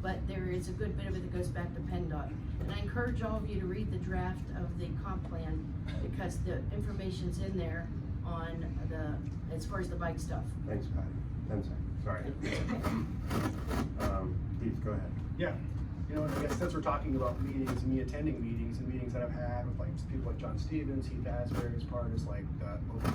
but there is a good bit of it that goes back to PennDOT. And I encourage all of you to read the draft of the comp plan, because the information's in there on as far as the bike stuff. Thanks, Patty. 10 seconds, sorry. Keith, go ahead. Yeah, I guess since we're talking about meetings, and me attending meetings and meetings that I've had with like people like John Stevens, Heath Asbury, as part of like open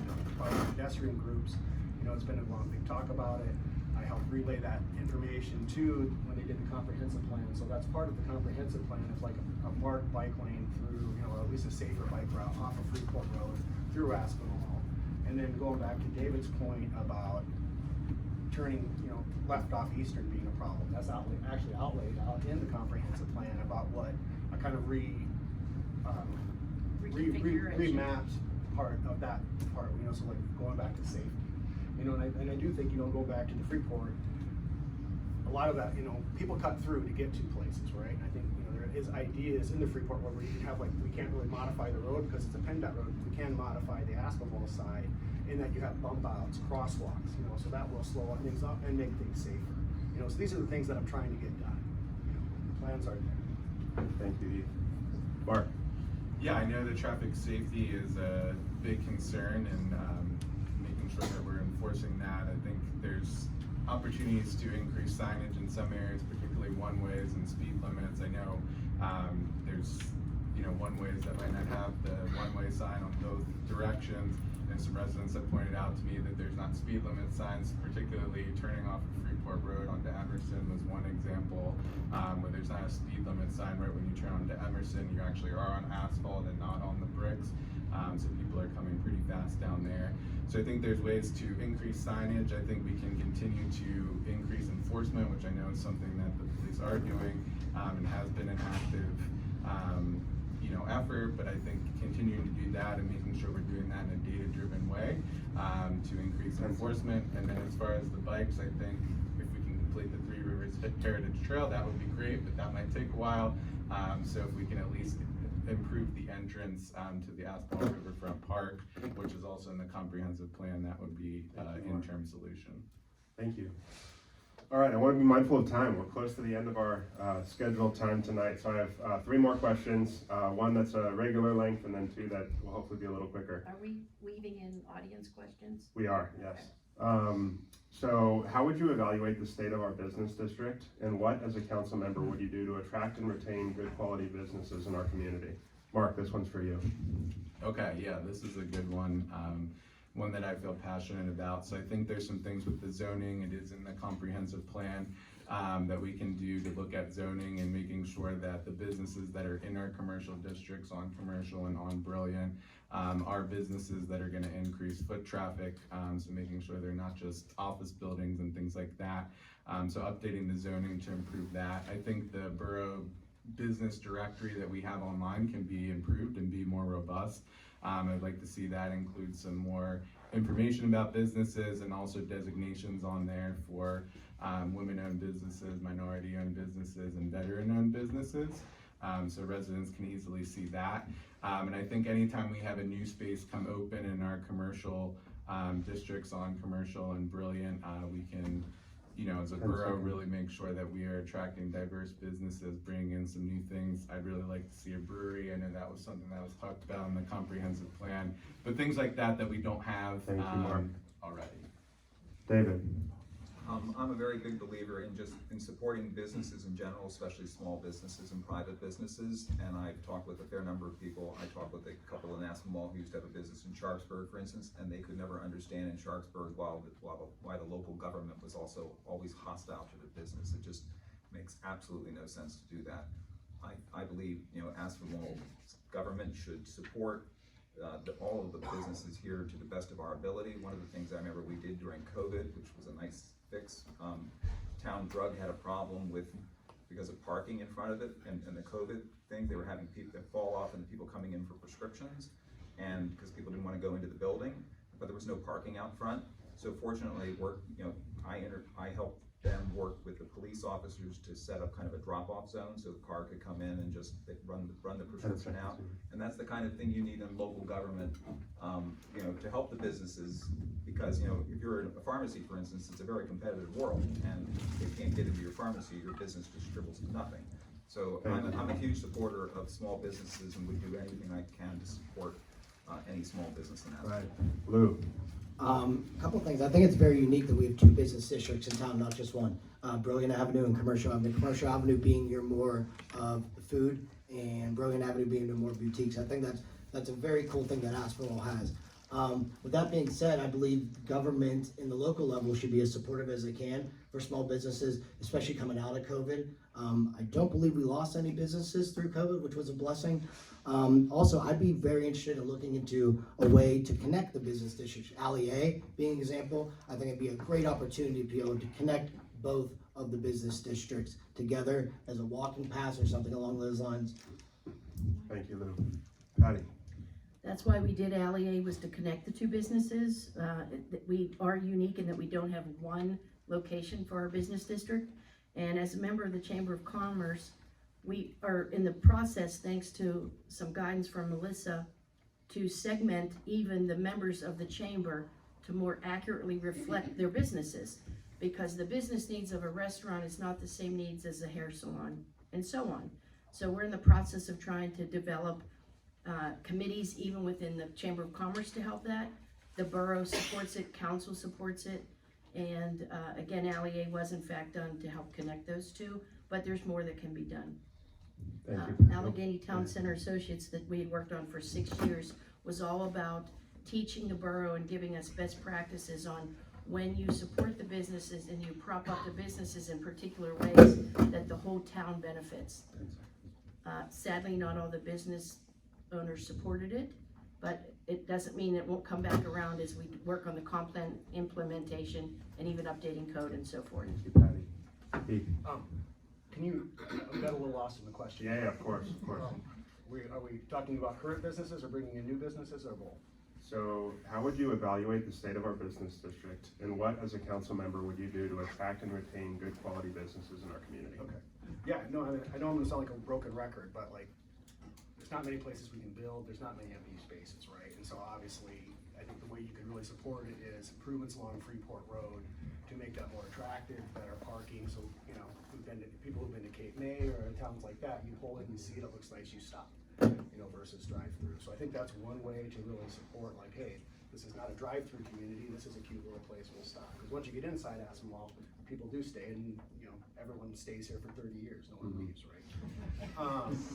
pedestrian groups, it's been a long big talk about it. I helped relay that information to when they did the comprehensive plan. So that's part of the comprehensive plan, is like a marked bike lane through, at least a safer bike route off of Freeport Road through Aspinwall. And then going back to David's point about turning, left off Eastern being a problem. That's actually outlaid out in the comprehensive plan about what a kind of remapped part of that part, you know, so like going back to safety. You know, and I do think, you know, go back to the Freeport, a lot of that, you know, people cut through to get to places, right? And I think, you know, there is ideas in the Freeport where we can have like, we can't really modify the road because it's a PennDOT road. We can modify the Aspinwall side in that you have bump outs, crosswalks, you know, so that will slow things up and make things safer. You know, so these are the things that I'm trying to get done. You know, the plans are there. Thank you, Heath. Mark? Yeah, I know that traffic safety is a big concern, and making sure that we're enforcing that. I think there's opportunities to increase signage in some areas, particularly one-ways and speed limits. I know there's, you know, one-ways that might not have the one-way sign on both directions, and some residents have pointed out to me that there's not speed limit signs, particularly turning off of Freeport Road onto Emerson was one example, where there's not a speed limit sign right when you turn onto Emerson. You actually are on asphalt and not on the bricks, so people are coming pretty fast down there. So I think there's ways to increase signage. I think we can continue to increase enforcement, which I know is something that the police are doing, and has been an active you know, effort, but I think continuing to do that and making sure we're doing that in a data-driven way to increase enforcement. And then as far as the bikes, I think if we can complete the Three Rivers Heritage Trail, that would be great, but that might take a while. So if we can at least improve the entrance to the Aspinwall Riverfront Park, which is also in the comprehensive plan, that would be an interim solution. Thank you. All right, I want to be mindful of time. We're close to the end of our scheduled time tonight, so I have 3 more questions. One that's a regular length, and then 2 that will hopefully be a little quicker. Are we weaving in audience questions? We are, yes. So how would you evaluate the state of our business district, and what, as a council member, would you do to attract and retain good quality businesses in our community? Mark, this one's for you. Okay, yeah, this is a good one. One that I feel passionate about. So I think there's some things with the zoning. It is in the comprehensive plan that we can do to look at zoning and making sure that the businesses that are in our commercial districts on Commercial and on Brilliant are businesses that are going to increase foot traffic. So making sure they're not just office buildings and things like that. So updating the zoning to improve that. I think the borough business directory that we have online can be improved and be more robust. I'd like to see that include some more information about businesses and also designations on there for women-owned businesses, minority-owned businesses, and veteran-owned businesses. So residents can easily see that. And I think anytime we have a new space come open in our commercial districts on Commercial and Brilliant, we can, you know, as a borough, really make sure that we are attracting diverse businesses, bringing in some new things. I'd really like to see a brewery. I know that was something that was talked about in the comprehensive plan, but things like that that we don't have already. David. I'm a very big believer in supporting businesses in general, especially small businesses and private businesses. And I've talked with a fair number of people. I talked with a couple in Aspinwall who used to have a business in Sharpsburg, for instance, and they could never understand in Sharpsburg why the local government was also always hostile to the business. It just makes absolutely no sense to do that. I believe, you know, Aspinwall government should support all of the businesses here to the best of our ability. One of the things I remember we did during COVID, which was a nice fix, Town Drug had a problem because of parking in front of it, and the COVID thing, they were having people that fall off and the people coming in for prescriptions, and because people didn't want to go into the building, but there was no parking out front. So fortunately, I helped them work with the police officers to set up kind of a drop-off zone so the car could come in and just run the prescription out. And that's the kind of thing you need in local government, you know, to help the businesses, because, you know, if you're in a pharmacy, for instance, it's a very competitive world, and if they can't get into your pharmacy, your business just shrivels to nothing. So I'm a huge supporter of small businesses and would do anything I can to support any small business in that. Right. Lou. A couple of things. I think it's very unique that we have 2 business districts in town, not just one. Brilliant Avenue and Commercial Avenue. Commercial Avenue being your more of food, and Brilliant Avenue being your more boutiques. I think that's a very cool thing that Aspinwall has. With that being said, I believe government in the local level should be as supportive as they can for small businesses, especially coming out of COVID. I don't believe we lost any businesses through COVID, which was a blessing. Also, I'd be very interested in looking into a way to connect the business districts. Alley A being an example, I think it'd be a great opportunity to be able to connect both of the business districts together as a walking path or something along those lines. Thank you, Lou. Patty. That's why we did Allier, was to connect the two businesses. We are unique in that we don't have one location for our business district. And as a member of the Chamber of Commerce, we are in the process, thanks to some guidance from Melissa, to segment even the members of the chamber to more accurately reflect their businesses. Because the business needs of a restaurant is not the same needs as a hair salon, and so on. So we're in the process of trying to develop committees even within the Chamber of Commerce to help that. The borough supports it, council supports it, and again, Allier was in fact done to help connect those two, but there's more that can be done. Allegheny Town Center Associates that we had worked on for 6 years was all about teaching the borough and giving us best practices on when you support the businesses and you prop up the businesses in particular ways that the whole town benefits. Sadly, not all the business owners supported it, but it doesn't mean it won't come back around as we work on the comp plan implementation and even updating code and so forth. Thank you, Patty. Heath? Can you, I got a little lost in the question. Yeah, of course, of course. Are we talking about current businesses or bringing in new businesses or both? So how would you evaluate the state of our business district, and what, as a council member, would you do to attract and retain good quality businesses in our community? Okay. Yeah, no, I know I'm gonna sound like a broken record, but like, there's not many places we can build, there's not many empty spaces, right? And so obviously, I think the way you can really support it is improvements along Freeport Road to make that more attractive, better parking, so, you know, people who've been to Cape May or towns like that, you pull in, you see it, it looks nice, you stop, you know, versus drive-through. So I think that's one way to really support, like, hey, this is not a drive-through community, this is a cute little place, we'll stop. Because once you get inside Aspinwall, people do stay, and, you know, everyone stays here for 30 years, no one leaves, right?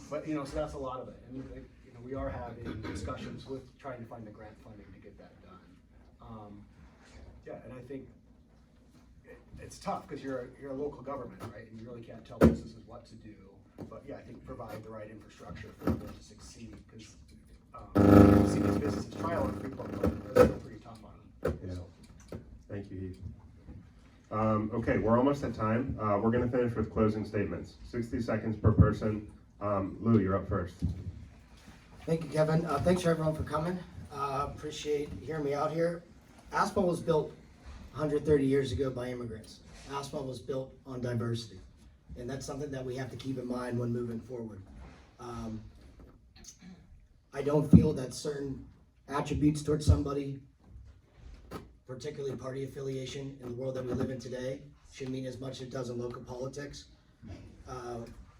But, you know, so that's a lot of it. And, you know, we are having discussions with trying to find the grant funding to get that done. Yeah, and I think it's tough because you're a local government, right? And you really can't tell businesses what to do. But yeah, I think provide the right infrastructure for them to succeed, because you see these businesses trial and Freeport Road, they're pretty tough on them. Yeah. So. Thank you, Heath. Okay, we're almost at time. We're gonna finish with closing statements. 60 seconds per person. Lou, you're up first. Thank you, Kevin. Thanks for everyone for coming. Appreciate hearing me out here. Aspinwall was built 130 years ago by immigrants. Aspinwall was built on diversity. And that's something that we have to keep in mind when moving forward. I don't feel that certain attributes towards somebody, particularly party affiliation in the world that we live in today, should mean as much as it does in local politics.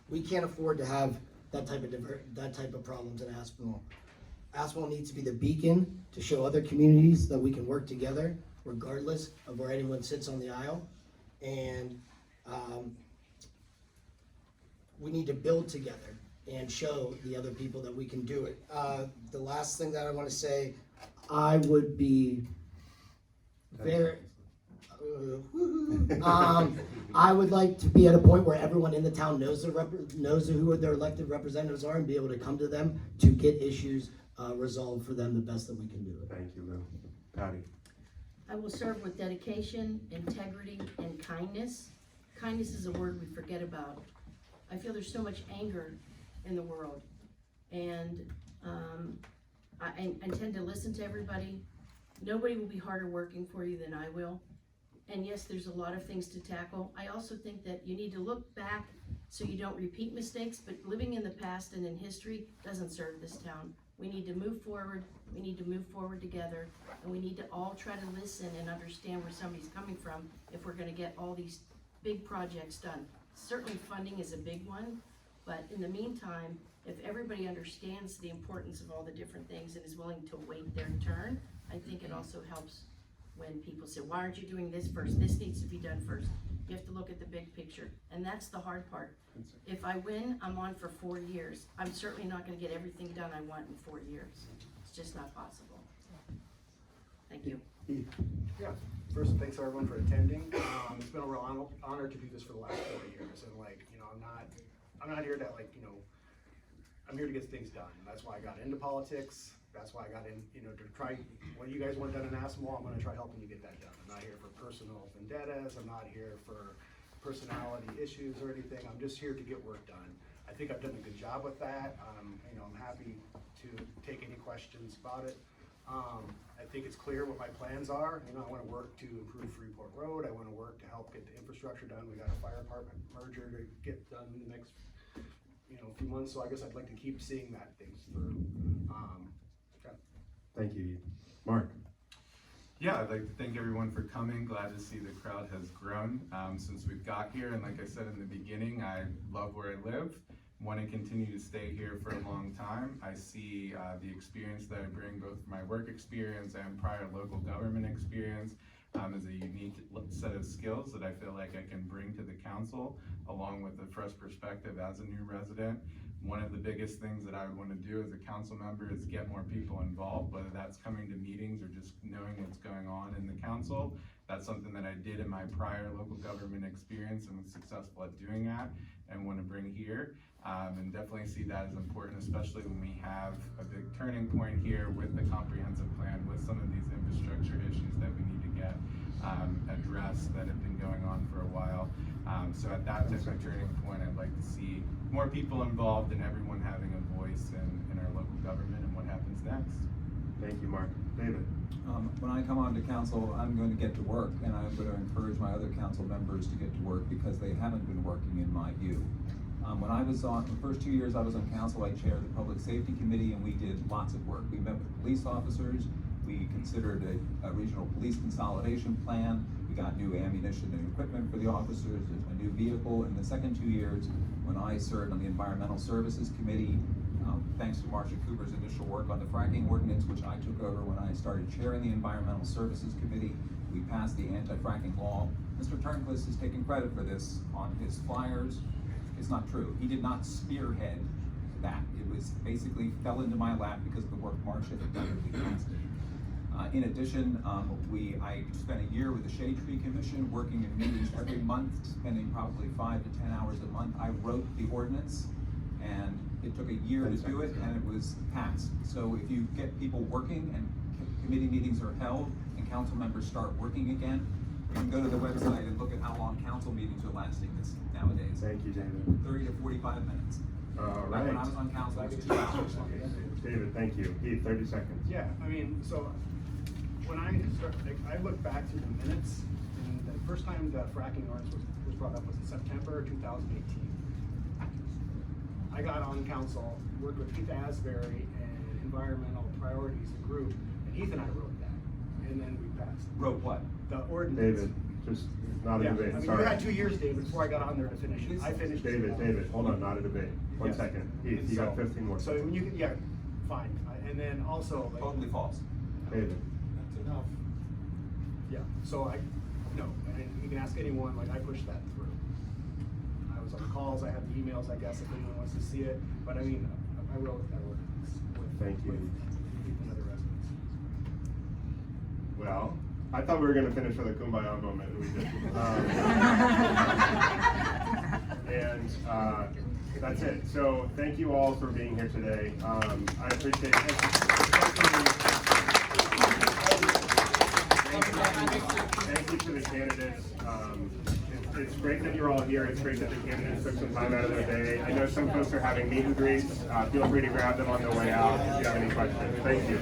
We can't afford to have that type of problems in Aspinwall. Aspinwall needs to be the beacon to show other communities that we can work together regardless of where anyone sits on the aisle. And we need to build together and show the other people that we can do it. The last thing that I want to say, I would be very, I would like to be at a point where everyone in the town knows who their elected representatives are and be able to come to them to get issues resolved for them the best that we can do it. Thank you, Lou. Patty? I will serve with dedication, integrity, and kindness. Kindness is a word we forget about. I feel there's so much anger in the world, and I tend to listen to everybody. Nobody will be harder working for you than I will. And yes, there's a lot of things to tackle. I also think that you need to look back so you don't repeat mistakes, but living in the past and in history doesn't serve this town. We need to move forward, we need to move forward together, and we need to all try to listen and understand where somebody's coming from if we're gonna get all these big projects done. Certainly funding is a big one, but in the meantime, if everybody understands the importance of all the different things and is willing to wait their turn, I think it also helps when people say, why aren't you doing this first? This needs to be done first. You have to look at the big picture, and that's the hard part. If I win, I'm on for 4 years. I'm certainly not gonna get everything done I want in 4 years. It's just not possible. Thank you. Yeah, first, thanks everyone for attending. It's been a real honor to do this for the last 4 years, and like, you know, I'm not here to like, you know, I'm here to get things done. That's why I got into politics. That's why I got in, you know, to try, what you guys want done in Aspinwall, I'm gonna try helping you get that done. I'm not here for personal vendettas, I'm not here for personality issues or anything, I'm just here to get work done. I think I've done a good job with that. You know, I'm happy to take any questions about it. I think it's clear what my plans are. You know, I want to work to improve Freeport Road. I want to work to help get the infrastructure done. We got a fire department merger to get done in the next, few months. So I guess I'd like to keep seeing that things through. Okay. Thank you, Heath. Mark? Yeah, I'd like to thank everyone for coming. Glad to see the crowd has grown since we've got here. And like I said in the beginning, I love where I live. Want to continue to stay here for a long time. I see the experience that I bring, both my work experience and prior local government experience, as a unique set of skills that I feel like I can bring to the council, along with a fresh perspective as a new resident. One of the biggest things that I would want to do as a council member is get more people involved, whether that's coming to meetings or just knowing what's going on in the council. That's something that I did in my prior local government experience and was successful at doing that and want to bring here. And definitely see that as important, especially when we have a big turning point here with the comprehensive plan, with some of these infrastructure issues that we need to get addressed that have been going on for a while. So at that type of turning point, I'd like to see more people involved and everyone having a voice in our local government and what happens next. Thank you, Mark. David? When I come on to council, I'm going to get to work, and I'm going to encourage my other council members to get to work because they haven't been working in my view. When I was on, the first 2 years I was on council, I chaired the Public Safety Committee, and we did lots of work. We met with police officers, we considered a regional police consolidation plan, we got new ammunition and equipment for the officers, a new vehicle. In the second 2 years, when I served on the Environmental Services Committee, thanks to Marcia Cooper's initial work on the fracking ordinance, which I took over when I started chairing the Environmental Services Committee, we passed the anti-fracking law. Mr. Turnquist has taken credit for this on his flyers. It's not true. He did not spearhead that. It was basically fell into my lap because of the work Marcia had done with the council. In addition, I spent a year with the Shade Tree Commission, working in meetings every month, spending probably 5 to 10 hours a month. I wrote the ordinance, and it took a year to do it, and it was passed. So if you get people working and committee meetings are held and council members start working again, you can go to the website and look at how long council meetings are lasting nowadays. Thank you, David. 30 to 45 minutes. All Back right. when I was on council, it was 2 hours. David, thank you. Heath, 30 seconds. Yeah, I mean, so when I look back through the minutes, and the first time the fracking ordinance was brought up was in September 2018. I got on council, worked with Heath Asbury and Environmental Priorities, the group, and Heath and I wrote that, and then we passed. Wrote what? The ordinance. David, just not a Yeah, debate. I mean, Sorry. you had 2 years, David, before I got on there to finish it. I finished. David, hold on, not a debate. One Yes. second. Heath, you got 15 more So seconds. you can, yeah, fine. And then also, like. Totally false. David. That's enough. Yeah, so no, and you can ask anyone, like, I pushed that through. I was on calls, I had the emails, I guess, if anyone wants to see it, but I mean, I wrote that ordinance with. Thank you. With another residents. Well, I thought we were gonna finish with a kumbaya moment, and we didn't. That's it. So thank you all for being here today. I appreciate it. Thank you to the candidates. It's great that you're all here. It's great that the candidates took some time out of their day. I know some folks are having meet and greets. Feel free to grab them on the way out if you have any questions. Thank you.